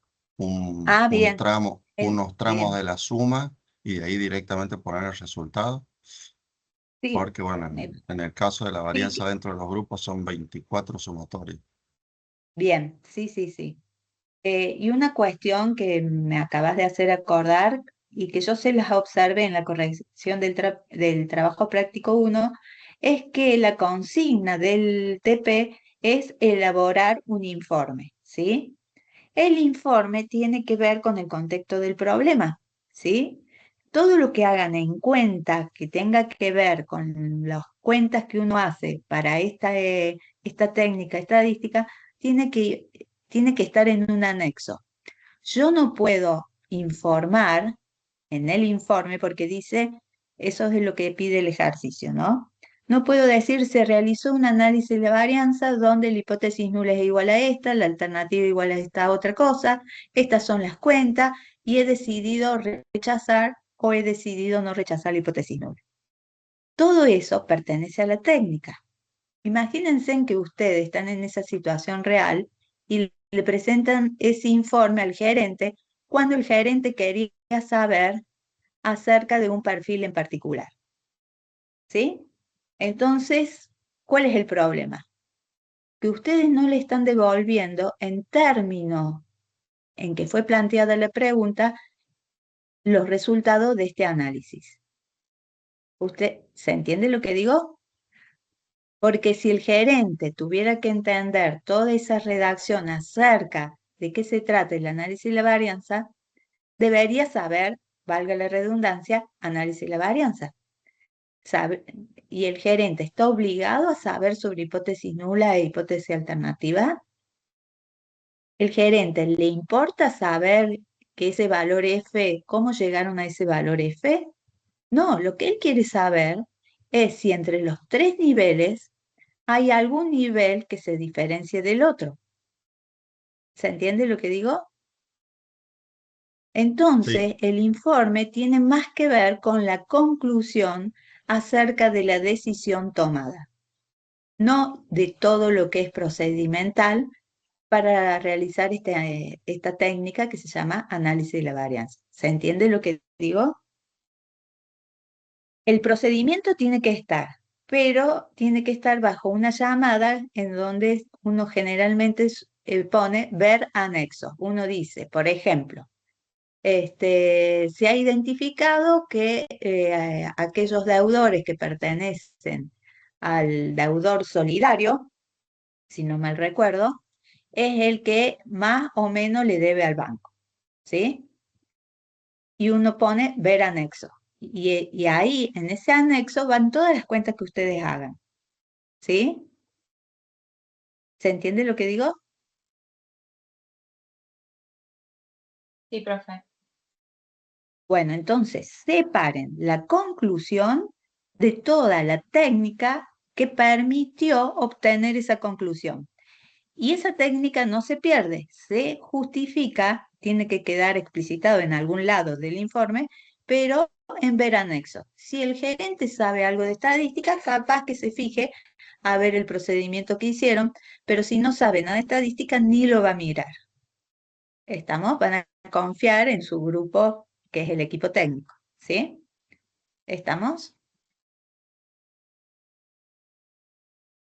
Ah, un bien, tramo, unos tramos bien. de la suma, y de ahí directamente poner el resultado. Sí, Porque, bueno, eh, en el caso de la sí, varianza dentro de los grupos son 24 sumatorios. bien, sí, sí, sí. Y una cuestión que me acabas de hacer acordar y que yo se las observé en la corrección del trabajo práctico 1 es que la consigna del TP es elaborar un informe, ¿sí? El informe tiene que ver con el contexto del problema, ¿sí? Todo lo que hagan en cuenta que tenga que ver con las cuentas que uno hace para esta técnica estadística, tiene que, tiene que estar en un anexo. Yo no puedo informar en el informe porque dice, eso es lo que pide el ejercicio, ¿no? No puedo decir, se realizó un análisis de varianza donde la hipótesis nula es igual a esta, la alternativa igual a esta otra cosa, estas son las cuentas y he decidido rechazar o he decidido no rechazar la hipótesis nula. Todo eso pertenece a la técnica. Imagínense en que ustedes están en esa situación real y le presentan ese informe al gerente cuando el gerente quería saber acerca de un perfil en particular. ¿Sí? Entonces, ¿cuál es el problema? Que ustedes no le están devolviendo en términos en que fue planteada la pregunta los resultados de este análisis. ¿Usted se entiende lo que digo? Porque si el gerente tuviera que entender toda esa redacción acerca de qué se trata el análisis de la varianza, debería saber, valga la redundancia, análisis de la varianza. ¿Y el gerente está obligado a saber sobre hipótesis nula e hipótesis alternativa? ¿El gerente le importa saber que ese valor F, cómo llegaron a ese valor F? No, lo que él quiere saber es si entre los tres niveles hay algún nivel que se diferencie del otro. ¿Se entiende lo que digo? Sí, Entonces, el informe tiene más que ver con la conclusión acerca de la decisión tomada, no de todo lo que es procedimental para realizar esta técnica que se llama análisis de la varianza. ¿Se entiende lo que digo? El procedimiento tiene que estar, pero tiene que estar bajo una llamada en donde uno generalmente pone ver anexo. Uno dice, por ejemplo, se ha identificado que aquellos deudores que pertenecen al deudor solidario, si no mal recuerdo, es el que más o menos le debe al banco, ¿sí? Y uno pone ver anexo. Y ahí, en ese anexo, van todas las cuentas que ustedes hagan, ¿sí? ¿Se entiende lo que digo? Sí, profe. Bueno, entonces, separen la conclusión de toda la técnica que permitió obtener esa conclusión. Y esa técnica no se pierde, se justifica, tiene que quedar explicitado en algún lado del informe, pero en ver anexo. Si el gerente sabe algo de estadística, capaz que se fije a ver el procedimiento que hicieron, pero si no sabe nada de estadística, ni lo va a mirar. ¿Estamos? Van a confiar en su grupo, que es el equipo técnico, ¿sí? ¿Estamos?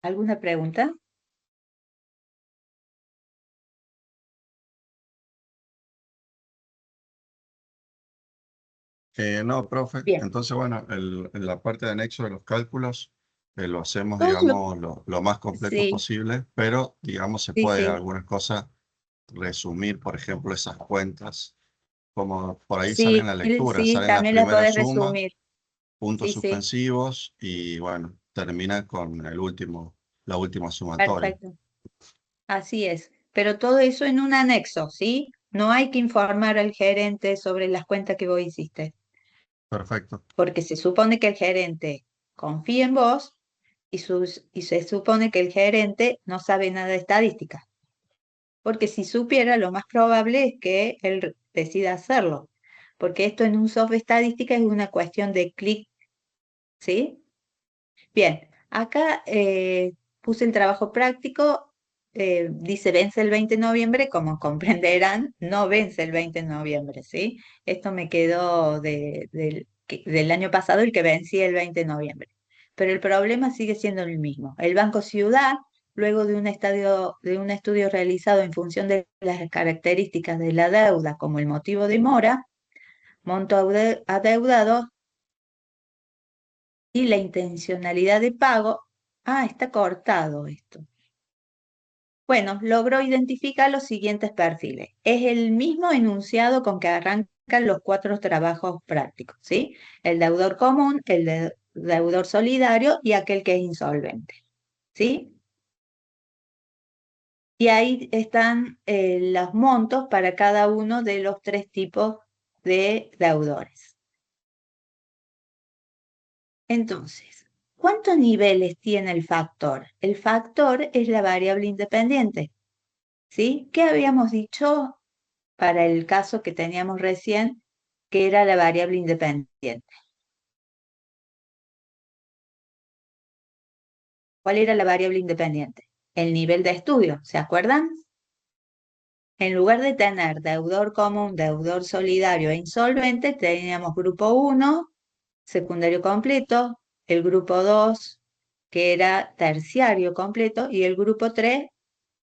¿Alguna pregunta? no, profe. Bien. Entonces, bueno, en la parte de anexo de los cálculos, lo hacemos, Todo lo- digamos, lo más completo Sí, posible, pero, digamos, se sí, puede sí. algunas cosas resumir, por ejemplo, esas cuentas, como por ahí sale en Sí, la lectura, sí, salen las también la primeras podés sumas, resumir. puntos Sí, sí, suspensivos, y bueno, termina con la última sumatoria. perfecto. Así es. Pero todo eso en un anexo, ¿sí? No hay que informar al gerente sobre las cuentas que vos hiciste, Perfecto. porque se supone que el gerente confía en vos y se supone que el gerente no sabe nada de estadística, porque si supiera, lo más probable es que él decida hacerlo, porque esto en un software estadística es una cuestión de clic, ¿sí? Bien, acá puse el trabajo práctico, dice vence el 20 de noviembre, como comprenderán, no vence el 20 de noviembre, ¿sí? Esto me quedó del año pasado, el que vencí el 20 de noviembre. Pero el problema sigue siendo el mismo. El Banco Ciudad, luego de un estudio realizado en función de las características de la deuda como el motivo de mora, monto adeudado y la intencionalidad de pago. Está cortado esto. Bueno, logró identificar los siguientes perfiles. Es el mismo enunciado con que arrancan los 4 trabajos prácticos, ¿sí? El deudor común, el deudor solidario y aquel que es insolvente, ¿sí? Y ahí están los montos para cada uno de los 3 tipos de deudores. Entonces, ¿cuántos niveles tiene el factor? El factor es la variable independiente, ¿sí? ¿Qué habíamos dicho para el caso que teníamos recién, que era la variable independiente? ¿Cuál era la variable independiente? El nivel de estudio, ¿se acuerdan? En lugar de tener deudor común, deudor solidario e insolvente, teníamos grupo 1, secundario completo, el grupo 2, que era terciario completo, y el grupo 3,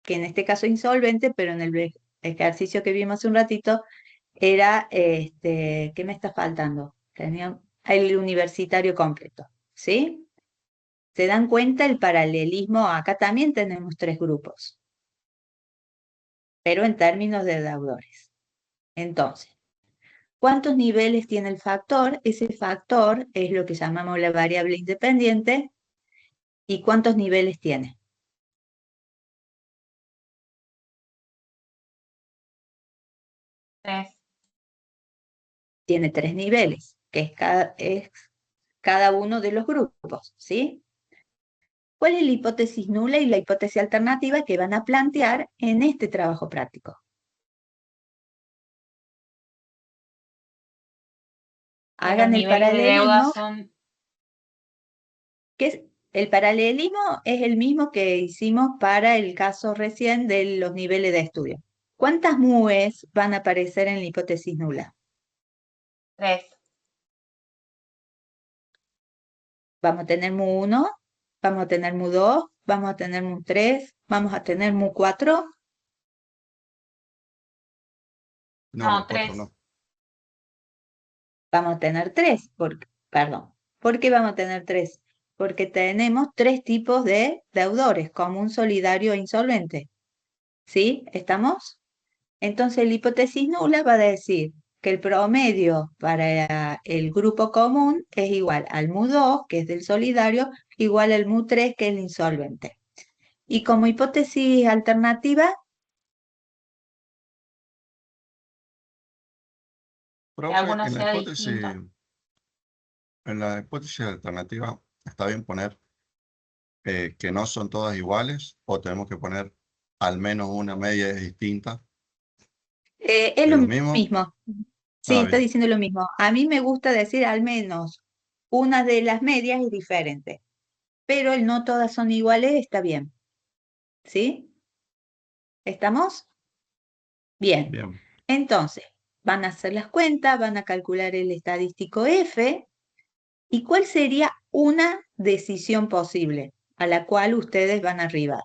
que en este caso insolvente, pero en el ejercicio que vimos hace un ratito, era, ¿qué me está faltando? Tenía el universitario completo, ¿sí? ¿Se dan cuenta el paralelismo? Acá también tenemos 3 grupos, pero en términos de deudores. Entonces, ¿cuántos niveles tiene el factor? Ese factor es lo que llamamos la variable independiente. ¿Y cuántos niveles tiene? 3. Tiene 3 niveles, que es cada uno de los grupos, ¿sí? ¿Cuál es la hipótesis nula y la hipótesis alternativa que van a plantear en este trabajo práctico? Que los Hagan el niveles de deuda paralelismo, son el paralelismo es el mismo que hicimos para el caso recién de los niveles de estudio. ¿Cuántas MUEs van a aparecer en la hipótesis nula? 3. Vamos a tener MU1, vamos a tener MU2, vamos a tener MU3, vamos a tener MU4. No, No, los 4 3. no. Vamos a tener 3, perdón. ¿Por qué vamos a tener 3? Porque tenemos 3 tipos de deudores, común, solidario e insolvente. ¿Sí? ¿Estamos? Entonces la hipótesis nula va a decir que el promedio para el grupo común es igual al MU2, que es del solidario, igual al MU3, que es el insolvente. Y como hipótesis alternativa, Que Profe, alguno sea distinto. en la hipótesis alternativa, está bien poner que no son todas iguales o tenemos que poner al menos una media es distinta. es ¿Es lo lo mismo? mismo. Sí, está Bien, diciendo lo mismo. A mí me gusta decir al menos una de las medias es diferente, pero el no todas son iguales está bien. ¿Sí? ¿Estamos? Bien. bien. Entonces, van a hacer las cuentas, van a calcular el estadístico F. ¿Y cuál sería una decisión posible a la cual ustedes van a arribar?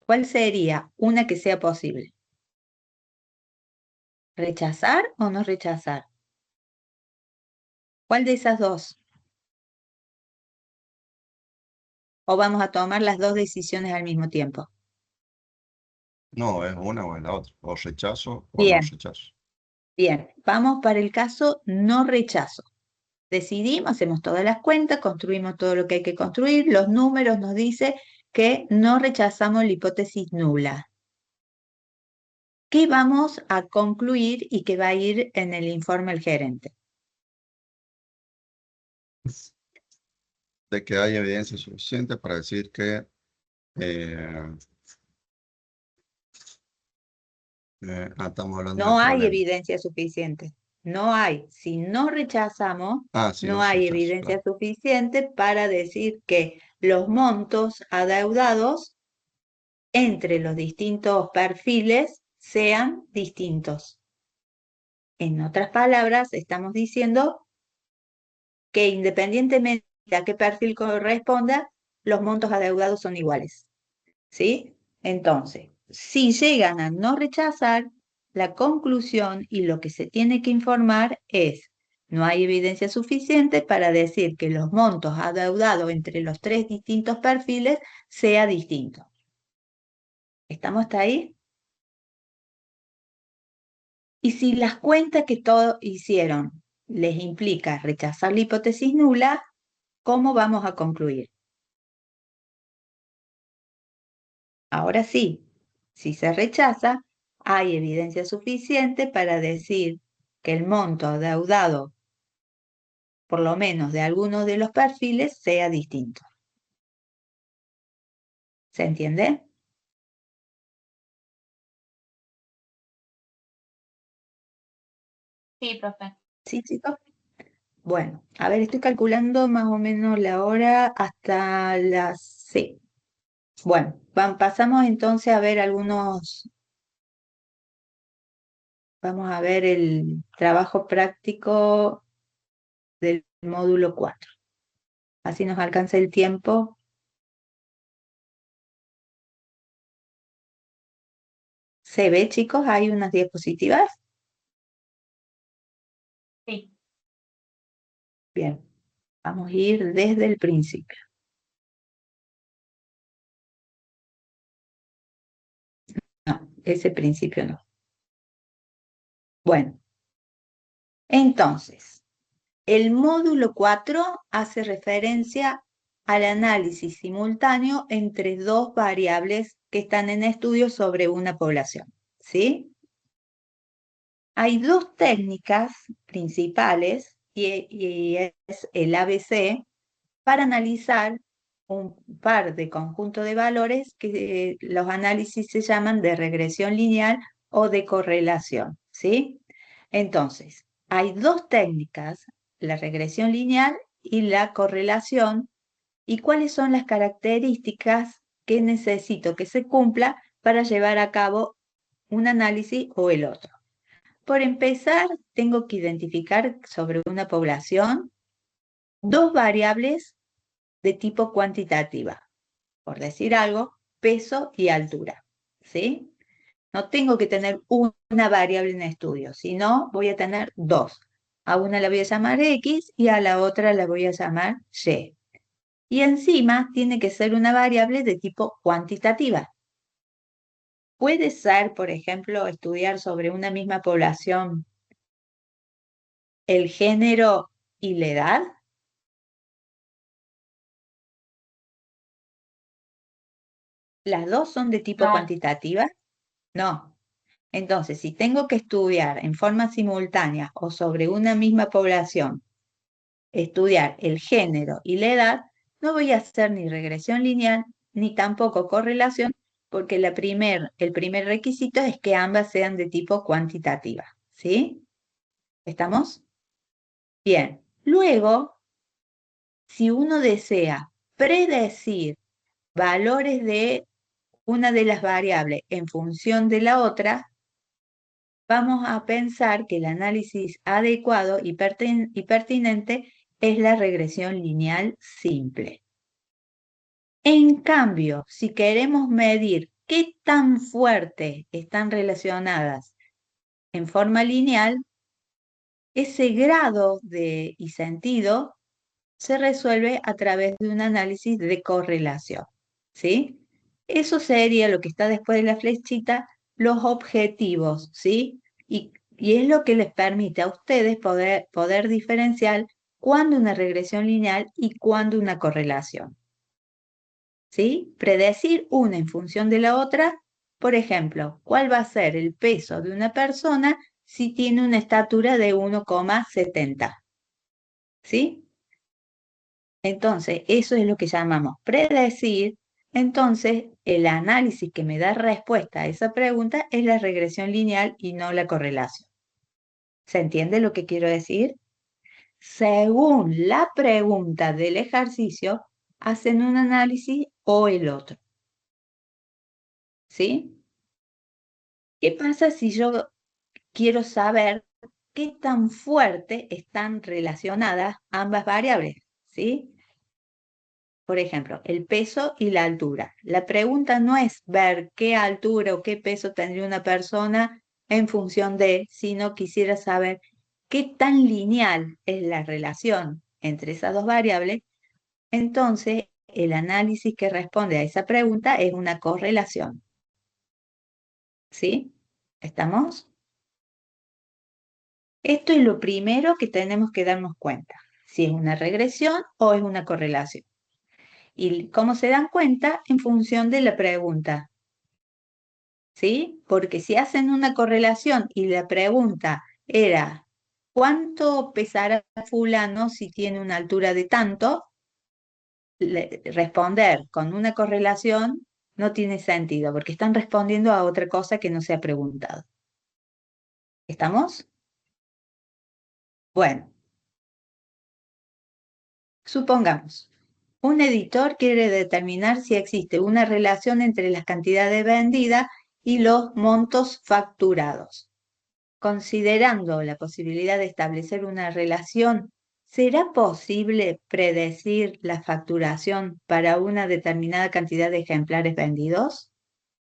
¿Cuál sería una que sea posible? ¿Rechazar o no rechazar? ¿Cuál de esas dos? ¿O vamos a tomar las dos decisiones al mismo tiempo? No, es una o es la otra. O rechazo o no Bien, rechazo. bien. Vamos para el caso no rechazo. Decidimos, hacemos todas las cuentas, construimos todo lo que hay que construir. Los números nos dicen que no rechazamos la hipótesis nula. ¿Qué vamos a concluir y que va a ir en el informe del gerente? De que hay evidencia suficiente para decir que estamos hablando del No hay problema. evidencia suficiente. no hay. Si no rechazamos, Sí, no no se hay rechaza, evidencia claro. suficiente para decir que los montos adeudados entre los distintos perfiles sean distintos. En otras palabras, estamos diciendo que independientemente a qué perfil corresponda, los montos adeudados son iguales. ¿Sí? Entonces, si llegan a no rechazar, la conclusión y lo que se tiene que informar es: no hay evidencia suficiente para decir que los montos adeudados entre los tres distintos perfiles sea distinto. ¿Estamos hasta ahí? Y si las cuentas que todos hicieron les implica rechazar la hipótesis nula, ¿cómo vamos a concluir? Ahora sí, si se rechaza, hay evidencia suficiente para decir que el monto adeudado, por lo menos de algunos de los perfiles, sea distinto. ¿Se entiende? Sí, profe. ¿Sí, chicos? Bueno, a ver, estoy calculando más o menos la hora hasta las 6. Bueno, pasamos entonces a ver vamos a ver el trabajo práctico del módulo 4. Así nos alcanza el tiempo. ¿Se ve, chicos? Hay unas diapositivas. Sí. Bien, vamos a ir desde el principio. No, ese principio no. Bueno, entonces, el módulo 4 hace referencia al análisis simultáneo entre dos variables que están en estudio sobre una población, ¿sí? Hay dos técnicas principales y es el ABC para analizar un par de conjuntos de valores que los análisis se llaman de regresión lineal o de correlación, ¿sí? Entonces, hay dos técnicas, la regresión lineal y la correlación, y cuáles son las características que necesito que se cumpla para llevar a cabo un análisis o el otro. Por empezar, tengo que identificar sobre una población dos variables de tipo cuantitativa, por decir algo, peso y altura, ¿sí? No tengo que tener una variable en estudio, sino voy a tener dos. A una la voy a llamar X y a la otra la voy a llamar Y. Y encima tiene que ser una variable de tipo cuantitativa. Puede ser, por ejemplo, estudiar sobre una misma población el género y la edad. ¿Las dos son de tipo No. cuantitativa? No. Entonces, si tengo que estudiar en forma simultánea o sobre una misma población, estudiar el género y la edad, no voy a hacer ni regresión lineal ni tampoco correlación, porque el primer requisito es que ambas sean de tipo cuantitativa. ¿Sí? ¿Estamos? Bien. Luego, si uno desea predecir valores de una de las variables en función de la otra, vamos a pensar que el análisis adecuado y pertinente es la regresión lineal simple. En cambio, si queremos medir qué tan fuerte están relacionadas en forma lineal, ese grado y sentido se resuelve a través de un análisis de correlación, ¿sí? Eso sería lo que está después de la flechita, los objetivos, ¿sí? Y es lo que les permite a ustedes poder diferenciar cuándo una regresión lineal y cuándo una correlación, ¿sí? Predecir una en función de la otra, por ejemplo, cuál va a ser el peso de una persona si tiene una estatura de 1,70, ¿sí? Entonces, eso es lo que llamamos predecir. Entonces, el análisis que me da respuesta a esa pregunta es la regresión lineal y no la correlación. ¿Se entiende lo que quiero decir? Según la pregunta del ejercicio, hacen un análisis o el otro. ¿Sí? ¿Qué pasa si yo quiero saber qué tan fuerte están relacionadas ambas variables? ¿Sí? Por ejemplo, el peso y la altura. La pregunta no es ver qué altura o qué peso tendría una persona en función de, sino quisiera saber qué tan lineal es la relación entre esas dos variables. Entonces, el análisis que responde a esa pregunta es una correlación. ¿Sí? ¿Estamos? Esto es lo primero que tenemos que darnos cuenta, si es una regresión o es una correlación. ¿Y cómo se dan cuenta? En función de la pregunta. ¿Sí? Porque si hacen una correlación y la pregunta era, ¿cuánto pesará fulano si tiene una altura de tanto? Responder con una correlación no tiene sentido, porque están respondiendo a otra cosa que no se ha preguntado. ¿Estamos? Bueno, supongamos, un editor quiere determinar si existe una relación entre las cantidades vendidas y los montos facturados. Considerando la posibilidad de establecer una relación, ¿será posible predecir la facturación para una determinada cantidad de ejemplares vendidos?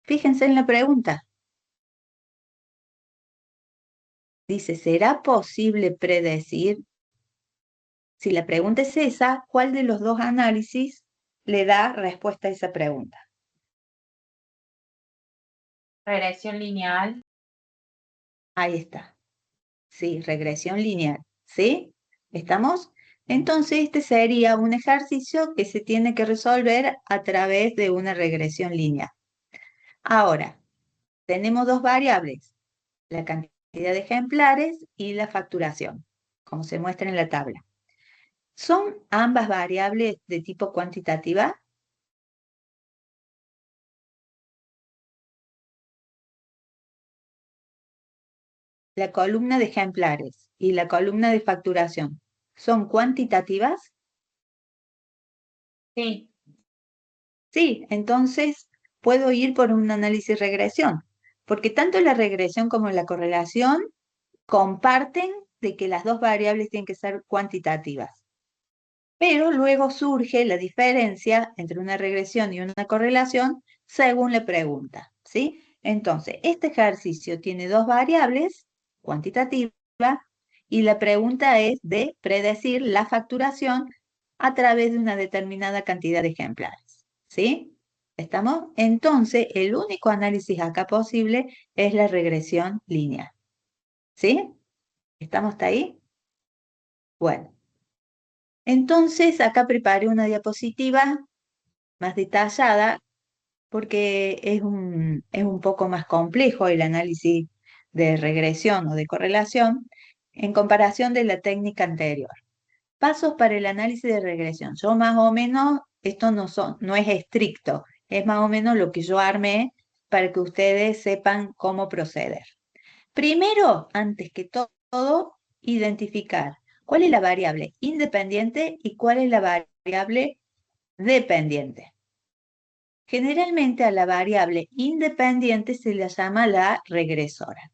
Fíjense en la pregunta. Dice, ¿será posible predecir? Si la pregunta es esa, ¿cuál de los dos análisis le da respuesta a esa pregunta? Regresión lineal. Ahí está. Sí, regresión lineal. ¿Sí? ¿Estamos? Entonces, este sería un ejercicio que se tiene que resolver a través de una regresión lineal. Ahora, tenemos dos variables, la cantidad de ejemplares y la facturación, como se muestra en la tabla. ¿Son ambas variables de tipo cuantitativa? La columna de ejemplares y la columna de facturación, ¿son cuantitativas? Sí. Sí, entonces puedo ir por un análisis regresión, porque tanto la regresión como la correlación comparten de que las dos variables tienen que ser cuantitativas. Pero luego surge la diferencia entre una regresión y una correlación según la pregunta, ¿sí? Entonces, este ejercicio tiene dos variables cuantitativas y la pregunta es de predecir la facturación a través de una determinada cantidad de ejemplares, ¿sí? ¿Estamos? Entonces, el único análisis acá posible es la regresión lineal, ¿sí? ¿Estamos hasta ahí? Bueno. Entonces, acá preparé una diapositiva más detallada porque es un poco más complejo el análisis de regresión o de correlación en comparación de la técnica anterior. Pasos para el análisis de regresión. Yo más o menos, esto no es estricto, es más o menos lo que yo armé para que ustedes sepan cómo proceder. Primero, antes que todo, identificar cuál es la variable independiente y cuál es la variable dependiente. Generalmente a la variable independiente se la llama la regresora.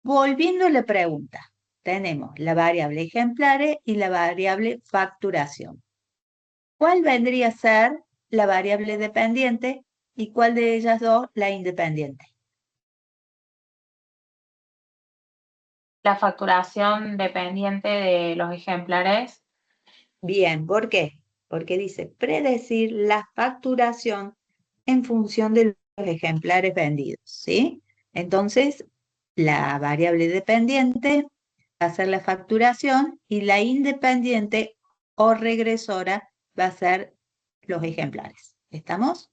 Volviendo a la pregunta, tenemos la variable ejemplares y la variable facturación. ¿Cuál vendría a ser la variable dependiente y cuál de ellas dos la independiente? La facturación dependiente de los ejemplares. Bien, ¿por qué? Porque dice predecir la facturación en función de los ejemplares vendidos, ¿sí? Entonces, la variable dependiente va a ser la facturación y la independiente o regresora va a ser los ejemplares. ¿Estamos?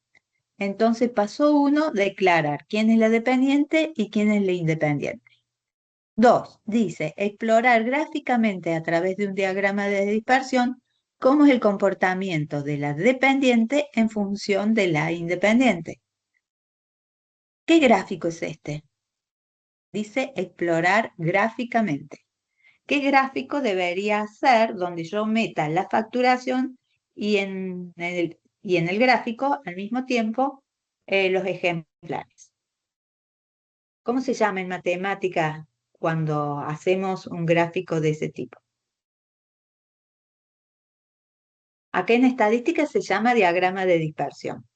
Entonces, paso 1, declarar quién es la dependiente y quién es la independiente. 2, dice explorar gráficamente a través de un diagrama de dispersión cómo es el comportamiento de la dependiente en función de la independiente. ¿Qué gráfico es este? Dice explorar gráficamente. ¿Qué gráfico debería ser donde yo meta la facturación y en el gráfico al mismo tiempo los ejemplares? ¿Cómo se llama en matemática cuando hacemos un gráfico de ese tipo? Acá en estadística se llama diagrama de dispersión.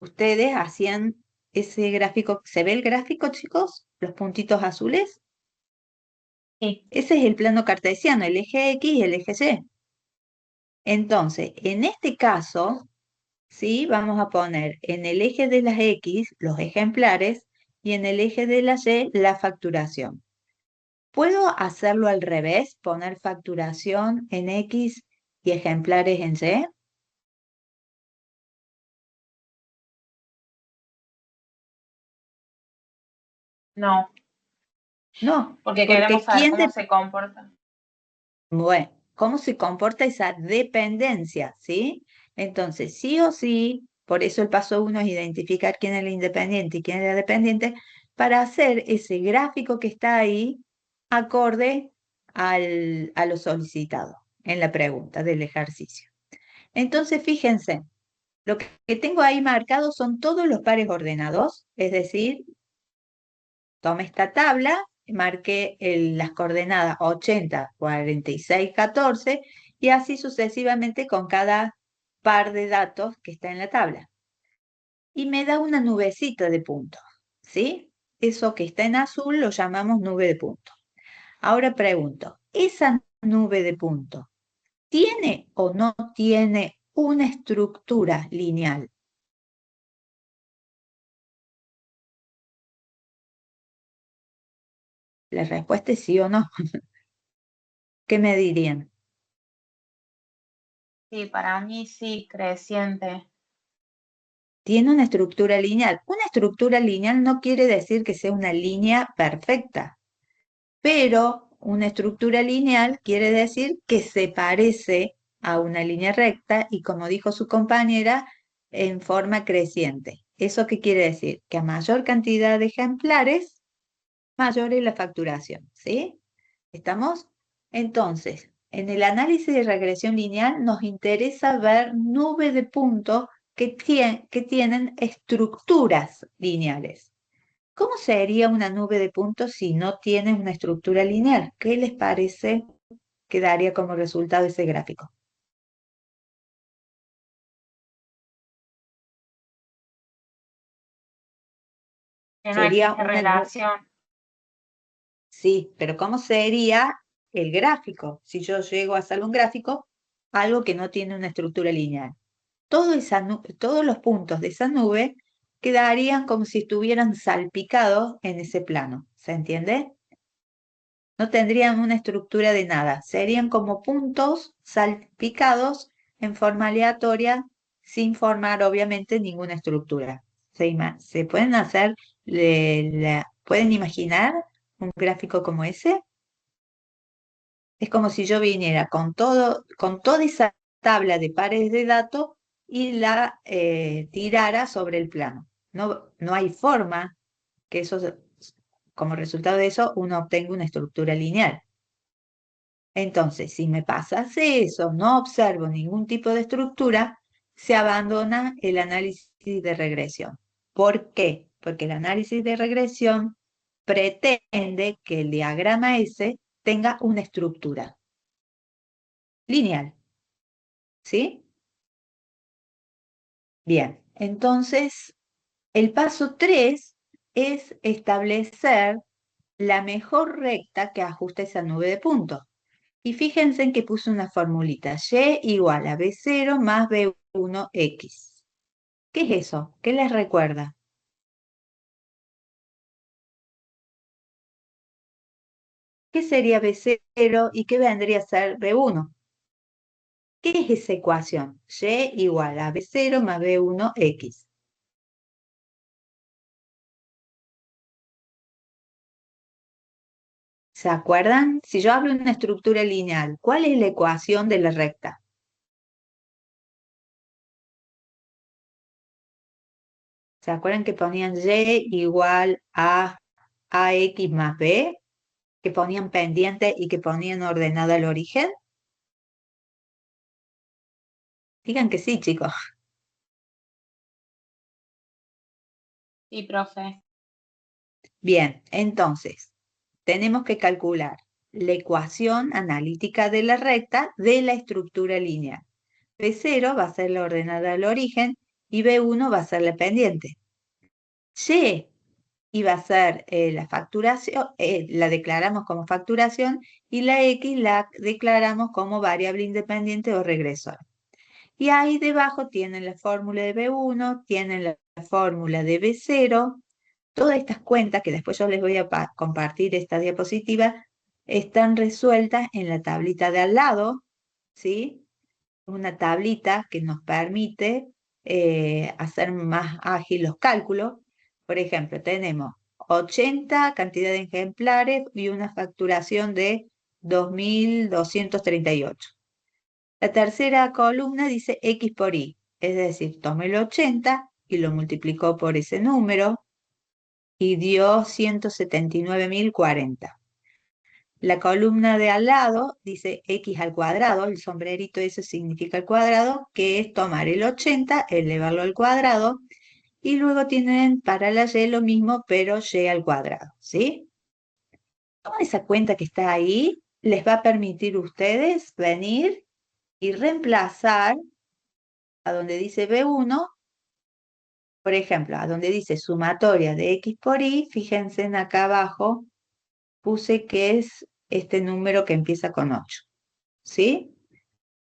Ustedes hacían ese gráfico. ¿Se ve el gráfico, chicos? Los puntitos azules. Sí. Ese es el plano cartesiano, el eje X y el eje Y. Entonces, en este caso, ¿sí? Vamos a poner en el eje de las X los ejemplares y en el eje de la Y la facturación. ¿Puedo hacerlo al revés? ¿Poner facturación en X y ejemplares en Y? No, No, porque porque queremos saber ¿quién cómo se comporta. Bueno, ¿cómo se comporta esa dependencia? ¿Sí? Entonces, sí o sí, por eso el paso 1 es identificar quién es el independiente y quién es el dependiente, para hacer ese gráfico que está ahí acorde a lo solicitado en la pregunta del ejercicio. Entonces, fíjense, lo que tengo ahí marcado son todos los pares ordenados, es decir, tomé esta tabla, marqué las coordenadas 80, 46, 14 y así sucesivamente con cada par de datos que está en la tabla. Y me da una nubecita de puntos, ¿sí? Eso que está en azul lo llamamos nube de puntos. Ahora pregunto, ¿esa nube de puntos tiene o no tiene una estructura lineal? La respuesta es sí o no. ¿Qué me dirían? Sí, para mí sí, creciente. Tiene una estructura lineal. Una estructura lineal no quiere decir que sea una línea perfecta, pero una estructura lineal quiere decir que se parece a una línea recta y, como dijo su compañera, en forma creciente. ¿Eso qué quiere decir? Que a mayor cantidad de ejemplares, mayor es la facturación, ¿sí? ¿Estamos? Entonces, en el análisis de regresión lineal nos interesa ver nubes de puntos que tienen estructuras lineales. ¿Cómo sería una nube de puntos si no tiene una estructura lineal? ¿Qué les parece que daría como resultado ese gráfico? Que no Sería existe una relación. Sí, pero ¿cómo sería el gráfico? Si yo llego a hacer un gráfico, algo que no tiene una estructura lineal. Todos los puntos de esa nube quedarían como si estuvieran salpicados en ese plano. ¿Se entiende? No tendrían una estructura de nada. Serían como puntos salpicados en forma aleatoria, sin formar obviamente ninguna estructura. ¿Se pueden hacer, pueden imaginar un gráfico como ese? Es como si yo viniera con toda esa tabla de pares de datos y la tirara sobre el plano. No hay forma que como resultado de eso, uno obtenga una estructura lineal. Entonces, si me pasase eso, no observo ningún tipo de estructura, se abandona el análisis de regresión. ¿Por qué? Porque el análisis de regresión pretende que el diagrama S tenga una estructura lineal. ¿Sí? Bien, entonces el paso 3 es establecer la mejor recta que ajuste esa nube de puntos. Y fíjense en que puse una formulita, y igual a b0 más b1x. ¿Qué es eso? ¿Qué les recuerda? ¿Qué sería b0 y qué vendría a ser b1? ¿Qué es esa ecuación? Y igual a b0 más b1x. ¿Se acuerdan? Si yo hablo de una estructura lineal, ¿cuál es la ecuación de la recta? ¿Se acuerdan que ponían Y igual a AX más B? Que ponían pendiente y que ponían ordenada al origen. Digan que sí, chicos. Sí, profe. Bien, entonces, tenemos que calcular la ecuación analítica de la recta de la estructura lineal. B0 va a ser la ordenada al origen y B1 va a ser la pendiente. Y iba a ser la facturación, la declaramos como facturación, y la X la declaramos como variable independiente o regresora. Y ahí debajo tienen la fórmula de B1, tienen la fórmula de B0. Todas estas cuentas, que después yo les voy a compartir esta diapositiva, están resueltas en la tablita de al lado, ¿sí? Una tablita que nos permite hacer más ágil los cálculos. Por ejemplo, tenemos 80 cantidad de ejemplares y una facturación de 2.238. La tercera columna dice X por Y, es decir, tomé el 80 y lo multiplicó por ese número y dio 179.040. La columna de al lado dice X al cuadrado, el sombrerito eso significa el cuadrado, que es tomar el 80, elevarlo al cuadrado, y luego tienen para la Y lo mismo, pero Y al cuadrado, ¿sí? Toda esa cuenta que está ahí les va a permitir a ustedes venir y reemplazar a donde dice B1, por ejemplo, a donde dice sumatoria de X por Y, fíjense en acá abajo, puse que es este número que empieza con 8, ¿sí?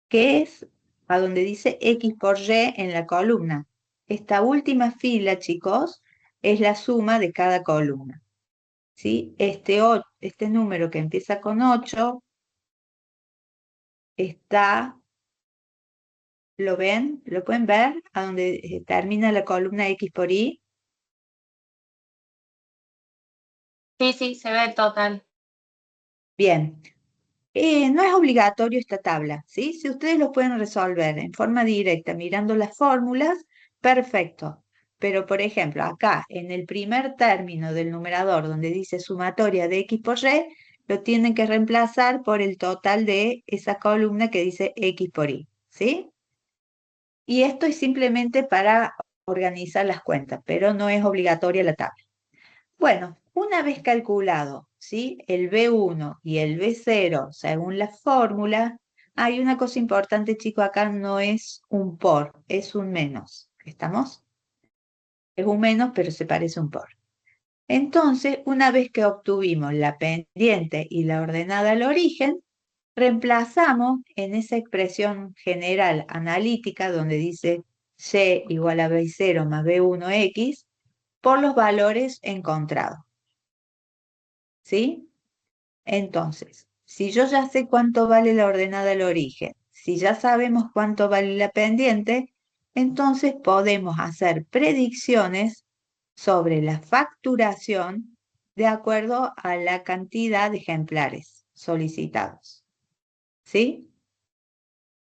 Que es a donde dice X por Y en la columna. Esta última fila, chicos, es la suma de cada columna, ¿sí? Este número que empieza con 8 está, ¿lo ven? ¿Lo pueden ver? A donde termina la columna X por Y. Sí, sí, se ve el total. Bien, no es obligatorio esta tabla, ¿sí? Si ustedes lo pueden resolver en forma directa mirando las fórmulas, perfecto. Pero, por ejemplo, acá en el primer término del numerador donde dice sumatoria de X por Y, lo tienen que reemplazar por el total de esa columna que dice X por Y, ¿sí? Y esto es simplemente para organizar las cuentas, pero no es obligatoria la tabla. Bueno, una vez calculado, ¿sí? El B1 y el B0 según la fórmula, hay una cosa importante, chicos, acá no es un por, es un menos. ¿Estamos? Es un menos, pero se parece a un por. Entonces, una vez que obtuvimos la pendiente y la ordenada al origen, reemplazamos en esa expresión general analítica donde dice Y igual a B0 más B1X por los valores encontrados. ¿Sí? Entonces, si yo ya sé cuánto vale la ordenada al origen, si ya sabemos cuánto vale la pendiente, entonces podemos hacer predicciones sobre la facturación de acuerdo a la cantidad de ejemplares solicitados. ¿Sí?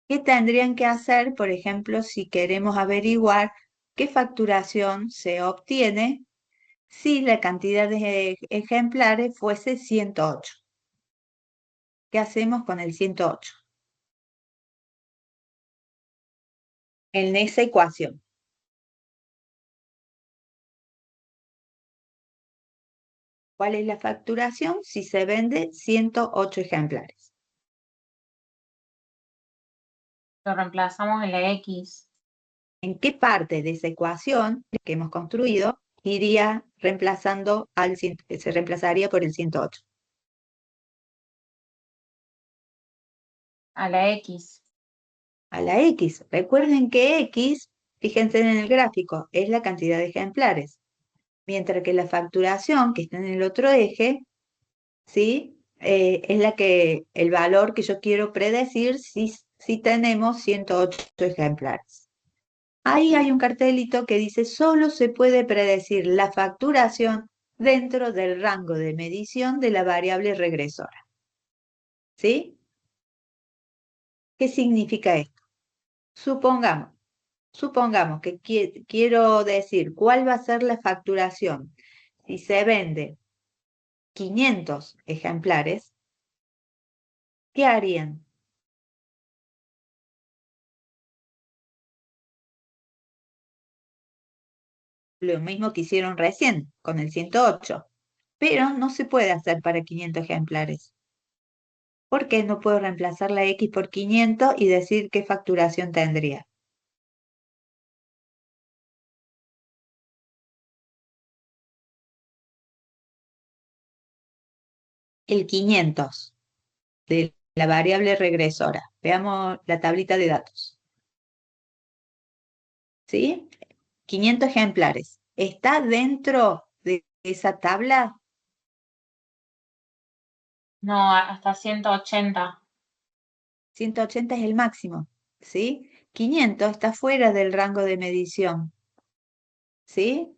¿Qué tendrían que hacer, por ejemplo, si queremos averiguar qué facturación se obtiene si la cantidad de ejemplares fuese 108? ¿Qué hacemos con el 108? En esa ecuación. ¿Cuál es la facturación si se vende 108 ejemplares? Lo reemplazamos en la X. ¿En qué parte de esa ecuación que hemos construido iría reemplazando se reemplazaría por el 108? A la X. A la X. Recuerden que X, fíjense en el gráfico, es la cantidad de ejemplares. Mientras que la facturación, que está en el otro eje, ¿sí? Es el valor que yo quiero predecir si tenemos 108 ejemplares. Ahí hay un cartelito que dice, solo se puede predecir la facturación dentro del rango de medición de la variable regresora. ¿Sí? ¿Qué significa esto? Supongamos, Supongamos que quiero decir cuál va a ser la facturación. Si se vende 500 ejemplares, ¿qué harían? Lo mismo que hicieron recién con el 108, pero no se puede hacer para 500 ejemplares. ¿Por qué no puedo reemplazar la X por 500 y decir qué facturación tendría? El 500 de la variable regresora. Veamos la tablita de datos. ¿Sí? 500 ejemplares. ¿Está dentro de esa tabla? No, hasta 180. 180 es el máximo, ¿sí? 500 está fuera del rango de medición, ¿sí?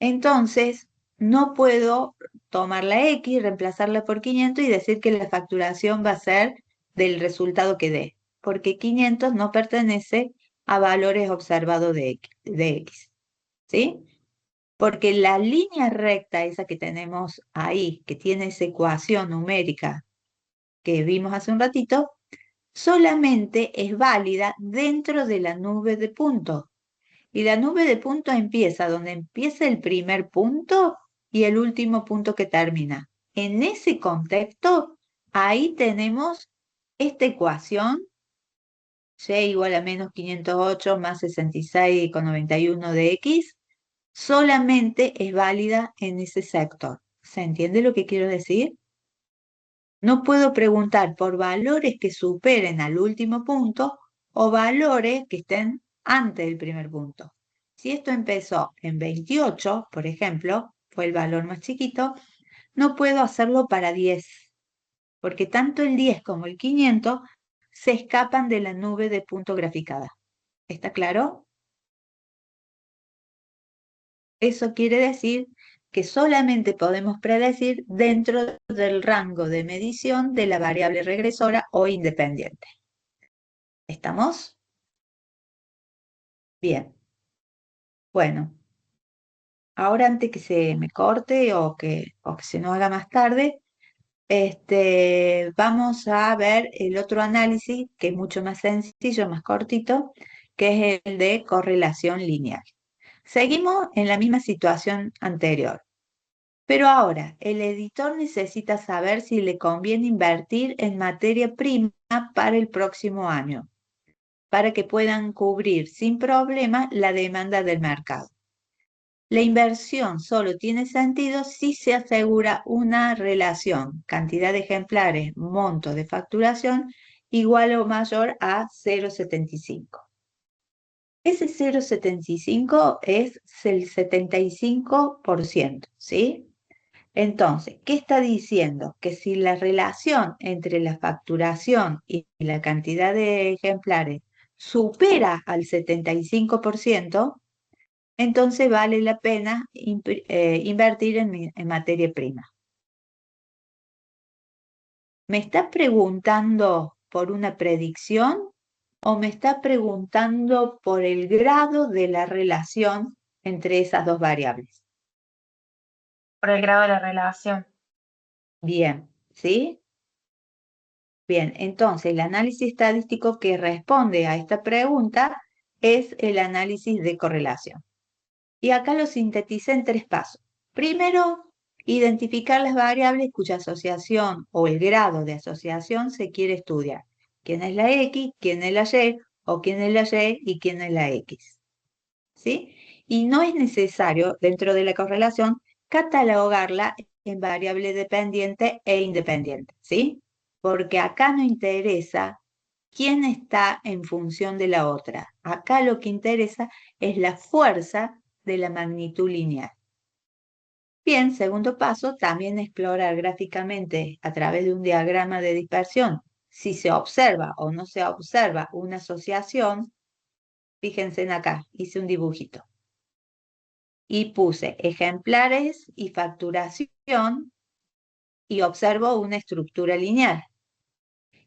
Entonces, no puedo tomar la X, reemplazarla por 500 y decir que la facturación va a ser del resultado que dé, porque 500 no pertenece a valores observados de X, ¿sí? Porque la línea recta, esa que tenemos ahí, que tiene esa ecuación numérica que vimos hace un ratito, solamente es válida dentro de la nube de puntos. Y la nube de puntos empieza donde empieza el primer punto y el último punto que termina. En ese contexto, ahí tenemos esta ecuación, y igual a menos 508 más 66,91 de X, solamente es válida en ese sector. ¿Se entiende lo que quiero decir? No puedo preguntar por valores que superen al último punto o valores que estén antes del primer punto. Si esto empezó en 28, por ejemplo, fue el valor más chiquito, no puedo hacerlo para 10, porque tanto el 10 como el 500 se escapan de la nube de punto graficada. ¿Está claro? Eso quiere decir que solamente podemos predecir dentro del rango de medición de la variable regresora o independiente. ¿Estamos? Bien. Bueno, ahora antes que se me corte o que se nos haga más tarde, vamos a ver el otro análisis que es mucho más sencillo, más cortito, que es el de correlación lineal. Seguimos en la misma situación anterior. Pero ahora, el editor necesita saber si le conviene invertir en materia prima para el próximo año, para que puedan cubrir sin problema la demanda del mercado. La inversión solo tiene sentido si se asegura una relación, cantidad de ejemplares, monto de facturación, igual o mayor a 0,75. Ese 0,75 es el 75%, ¿sí? Entonces, ¿qué está diciendo? Que si la relación entre la facturación y la cantidad de ejemplares supera al 75%, entonces vale la pena invertir en materia prima. ¿Me está preguntando por una predicción o me está preguntando por el grado de la relación entre esas dos variables? Por el grado de la relación. Bien, ¿sí? Bien, entonces el análisis estadístico que responde a esta pregunta es el análisis de correlación. Y acá lo sinteticé en 3 pasos. Primero, identificar las variables cuya asociación o el grado de asociación se quiere estudiar. ¿Quién es la X? ¿Quién es la Y? ¿O quién es la Y? ¿Y quién es la X? ¿Sí? Y no es necesario, dentro de la correlación, catalogarla en variable dependiente e independiente. ¿Sí? Porque acá no interesa quién está en función de la otra. Acá lo que interesa es la fuerza de la magnitud lineal. Bien, segundo paso, también explorar gráficamente a través de un diagrama de dispersión si se observa o no se observa una asociación. Fíjense en acá, hice un dibujito. Y puse ejemplares y facturación y observo una estructura lineal.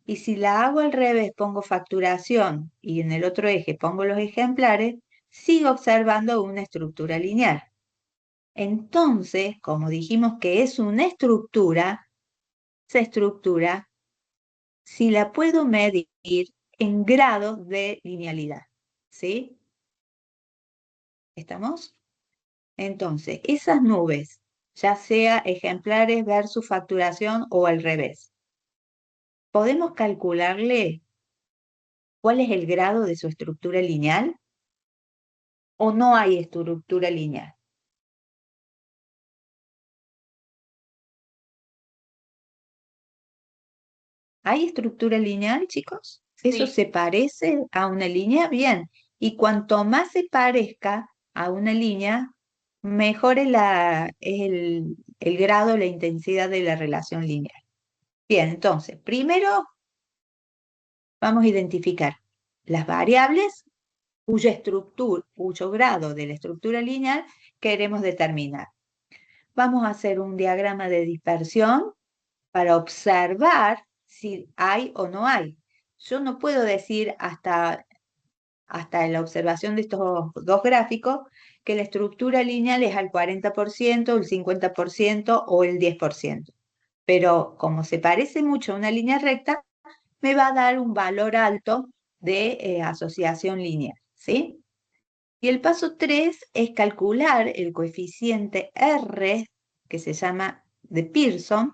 Y si la hago al revés, pongo facturación y en el otro eje pongo los ejemplares, sigo observando una estructura lineal. Entonces, como dijimos que es una estructura, esa estructura, si la puedo medir en grados de linealidad, ¿sí? ¿Estamos? Entonces, esas nubes, ya sea ejemplares versus facturación o al revés, ¿podemos calcularle cuál es el grado de su estructura lineal? ¿O no hay estructura lineal? ¿Hay estructura lineal, chicos? ¿Eso Sí. se parece a una línea? Bien. Y cuanto más se parezca a una línea, mejor es el grado, la intensidad de la relación lineal. Bien, entonces, primero vamos a identificar las variables cuyo grado de la estructura lineal queremos determinar. Vamos a hacer un diagrama de dispersión para observar si hay o no hay. Yo no puedo decir hasta la observación de estos dos gráficos que la estructura lineal es al 40%, el 50% o el 10%. Pero como se parece mucho a una línea recta, me va a dar un valor alto de asociación lineal, ¿sí? Y el paso 3 es calcular el coeficiente R, que se llama de Pearson,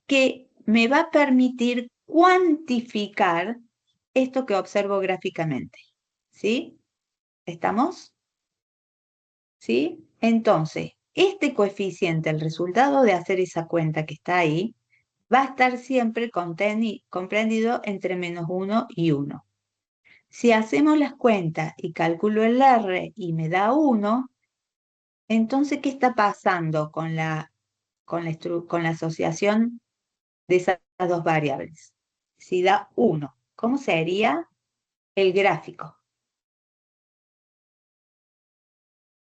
que me va a permitir cuantificar esto que observo gráficamente. ¿Sí? ¿Estamos? ¿Sí? Entonces, este coeficiente, el resultado de hacer esa cuenta que está ahí, va a estar siempre comprendido entre -1 y 1. Si hacemos las cuentas y calculo el R y me da 1, entonces, ¿qué está pasando con la asociación de esas dos variables? Si da 1, ¿cómo sería el gráfico?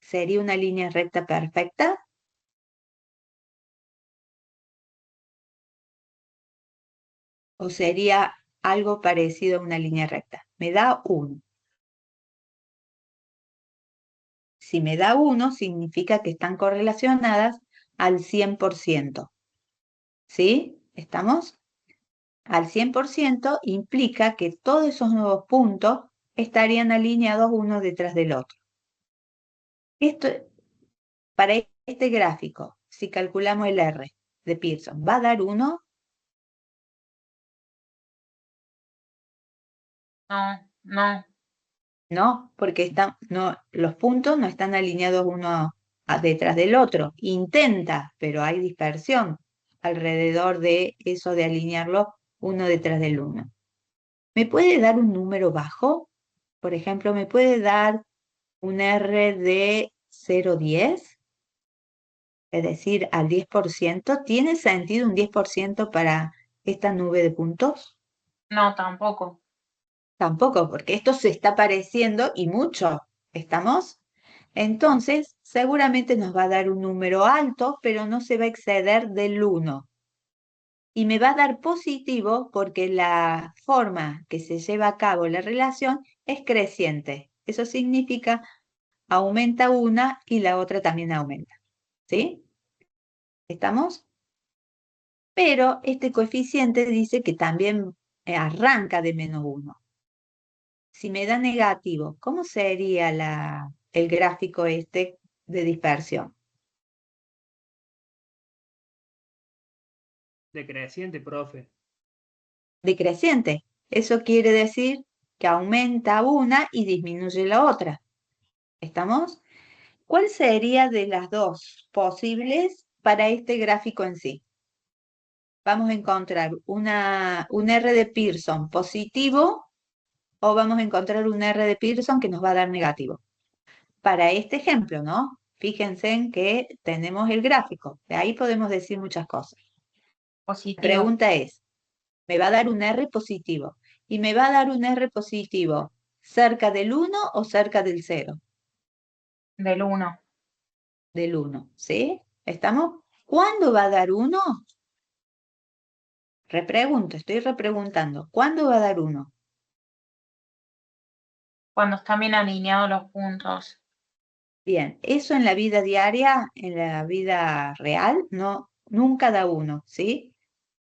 ¿Sería una línea recta perfecta? ¿O sería algo parecido a una línea recta? Me da 1. Si me da 1, significa que están correlacionadas al 100%. ¿Sí? ¿Estamos? Al 100% implica que todos esos nuevos puntos estarían alineados uno detrás del otro. Esto, para este gráfico, si calculamos el R de Pearson, ¿va a dar 1? No. No, porque los puntos no están alineados uno detrás del otro. Intenta, pero hay dispersión alrededor de eso de alinearlo uno detrás del uno. ¿Me puede dar un número bajo? Por ejemplo, ¿me puede dar un R de 0,10? Es decir, al 10%. ¿Tiene sentido un 10% para esta nube de puntos? No, tampoco. Tampoco, porque esto se está pareciendo y mucho. ¿Estamos? Entonces, seguramente nos va a dar un número alto, pero no se va a exceder del 1. Y me va a dar positivo porque la forma que se lleva a cabo la relación es creciente. Eso significa aumenta una y la otra también aumenta. ¿Sí? ¿Estamos? Pero este coeficiente dice que también arranca de -1. Si me da negativo, ¿cómo sería el gráfico este de dispersión? Decreciente, profe. Decreciente. Eso quiere decir que aumenta una y disminuye la otra. ¿Estamos? ¿Cuál sería de las dos posibles para este gráfico en sí? ¿Vamos a encontrar un R de Pearson positivo o vamos a encontrar un R de Pearson que nos va a dar negativo? Para este ejemplo, ¿no? Fíjense en que tenemos el gráfico. De ahí podemos decir muchas cosas. La Positivo. pregunta es, ¿me va a dar un R positivo? ¿Y me va a dar un R positivo cerca del 1 o cerca del 0? Del 1. Del 1, ¿sí? ¿Estamos? ¿Cuándo va a dar 1? Repregunto, estoy repreguntando. ¿Cuándo va a dar 1? Cuando están bien alineados los puntos. Bien, eso en la vida diaria, en la vida real, no, nunca da 1, ¿sí?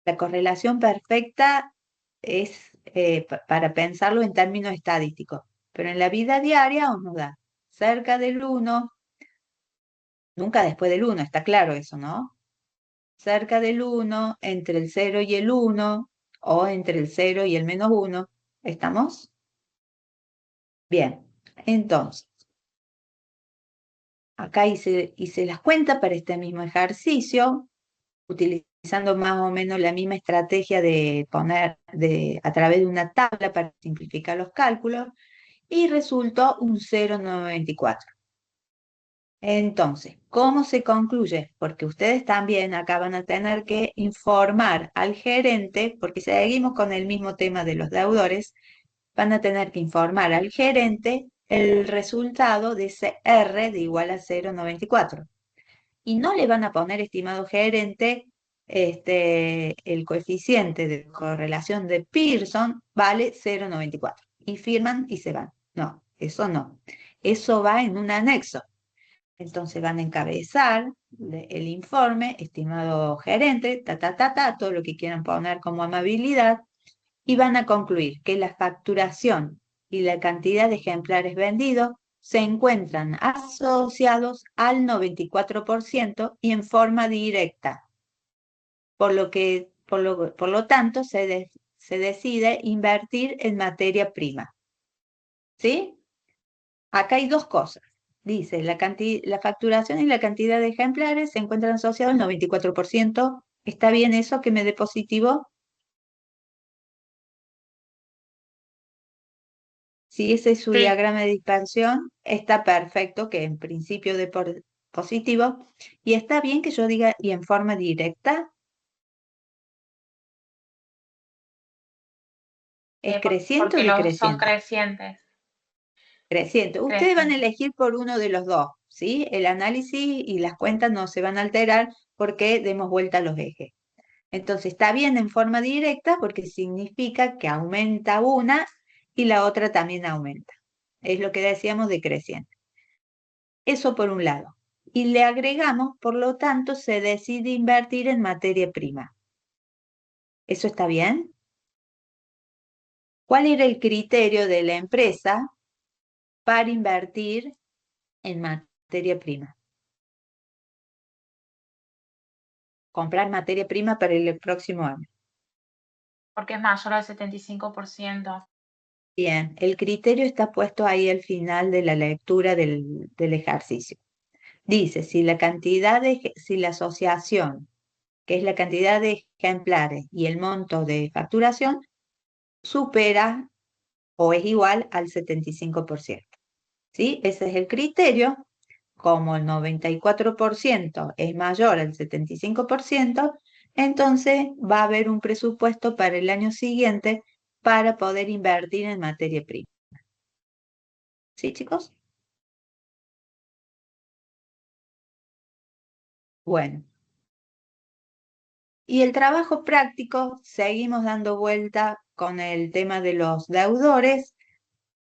La correlación perfecta es para pensarlo en términos estadísticos, pero en la vida diaria os nos da cerca del 1, nunca después del 1, está claro eso, ¿no? Cerca del 1, entre el 0 y el 1, o entre el 0 y el -1, ¿estamos? Bien, entonces, acá hice las cuentas para este mismo ejercicio, utilizando más o menos la misma estrategia de poner a través de una tabla para simplificar los cálculos, y resultó un 0,94. Entonces, ¿cómo se concluye? Porque ustedes también acá van a tener que informar al gerente, porque seguimos con el mismo tema de los deudores, van a tener que informar al gerente el resultado de ese R de igual a 0,94. Y no le van a poner, estimado gerente, el coeficiente de correlación de Pearson vale 0,94. Y firman y se van. No, eso no. Eso va en un anexo. Entonces van a encabezar el informe, estimado gerente, todo lo que quieran poner como amabilidad, y van a concluir que la facturación y la cantidad de ejemplares vendidos se encuentran asociados al 94% y en forma directa, por lo tanto se decide invertir en materia prima. ¿Sí? Acá hay dos cosas. Dice, la facturación y la cantidad de ejemplares se encuentran asociados al 94%. ¿Está bien eso que me dé positivo? Si ese es su Sí. diagrama de dispersión, está perfecto, que en principio de positivo. Y está bien que yo diga, y en forma directa, ¿es creciente o Porque son decreciente? crecientes. Creciente. Ustedes van a elegir por uno de los dos, ¿sí? El análisis y las cuentas no se van a alterar porque demos vuelta a los ejes. Entonces está bien en forma directa porque significa que aumenta una y la otra también aumenta. Es lo que decíamos de creciente. Eso por un lado. Y le agregamos, por lo tanto, se decide invertir en materia prima. ¿Eso está bien? ¿Cuál era el criterio de la empresa para invertir en materia prima? Comprar materia prima para el próximo año. Porque es mayor al 75%. Bien, el criterio está puesto ahí al final de la lectura del ejercicio. Dice, si la asociación, que es la cantidad de ejemplares y el monto de facturación, supera o es igual al 75%. ¿Sí? Ese es el criterio. Como el 94% es mayor al 75%, entonces va a haber un presupuesto para el año siguiente para poder invertir en materia prima. ¿Sí, chicos? Bueno. Y el trabajo práctico, seguimos dando vuelta con el tema de los deudores.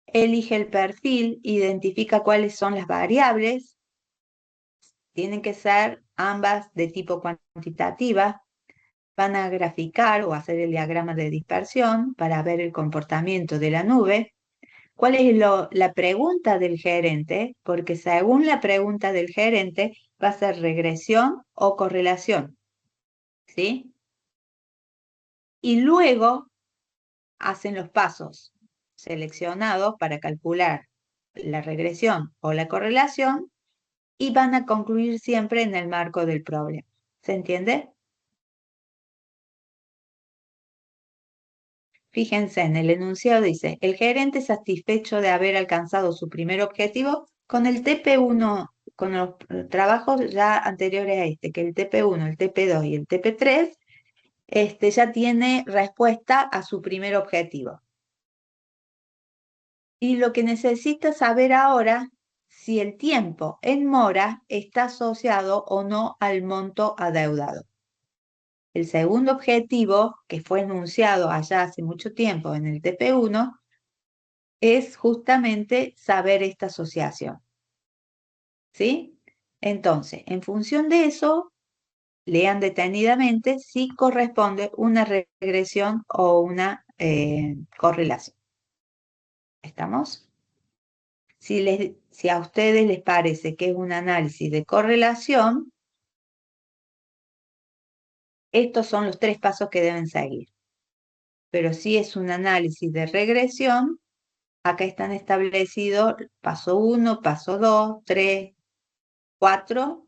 Elige el perfil, identifica cuáles son las variables. Tienen que ser ambas de tipo cuantitativa. Van a graficar o hacer el diagrama de dispersión para ver el comportamiento de la nube. ¿Cuál es la pregunta del gerente? Porque según la pregunta del gerente va a ser regresión o correlación. ¿Sí? Y luego hacen los pasos seleccionados para calcular la regresión o la correlación y van a concluir siempre en el marco del problema. ¿Se entiende? Fíjense, en el enunciado dice, el gerente satisfecho de haber alcanzado su primer objetivo con el TP1, con los trabajos ya anteriores a este, que el TP1, el TP2 y el TP3, ya tiene respuesta a su primer objetivo. Y lo que necesita saber ahora, si el tiempo en mora está asociado o no al monto adeudado. El segundo objetivo, que fue enunciado allá hace mucho tiempo en el TP1, es justamente saber esta asociación. ¿Sí? Entonces, en función de eso, lean detenidamente si corresponde una regresión o una correlación. ¿Estamos? Si a ustedes les parece que es un análisis de correlación, estos son los 3 pasos que deben seguir. Pero si es un análisis de regresión, acá están establecidos paso 1, paso 2, 3, 4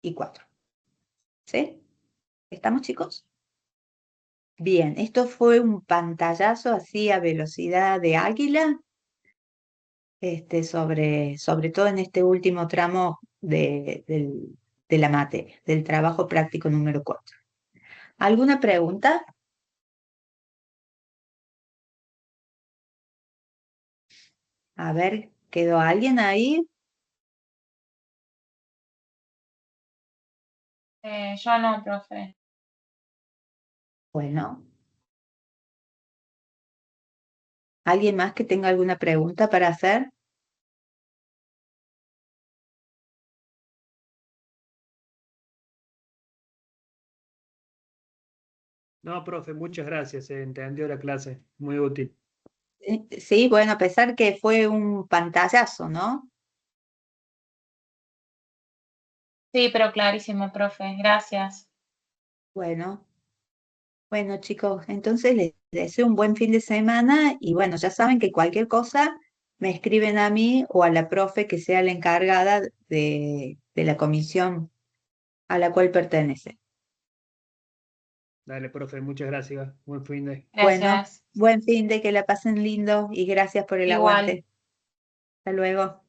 y 4. ¿Sí? ¿Estamos, chicos? Bien, esto fue un pantallazo así a velocidad de águila, sobre todo en este último tramo de la materia, del trabajo práctico número 4. ¿Alguna pregunta? A ver, ¿quedó alguien ahí? Yo no, profe. Bueno. ¿Alguien más que tenga alguna pregunta para hacer? No, profe, muchas gracias. Se entendió la clase. Muy útil. Sí, bueno, a pesar que fue un pantallazo, ¿no? Sí, pero clarísimo, profe. Gracias. Bueno, chicos, entonces les deseo un buen fin de semana y bueno, ya saben que cualquier cosa me escriben a mí o a la profe que sea la encargada de la comisión a la cual pertenece. Dale, profe, muchas gracias. Buen fin de. Bueno, Gracias. buen fin de que la pasen lindo y gracias por el Igual. aguante. Hasta luego.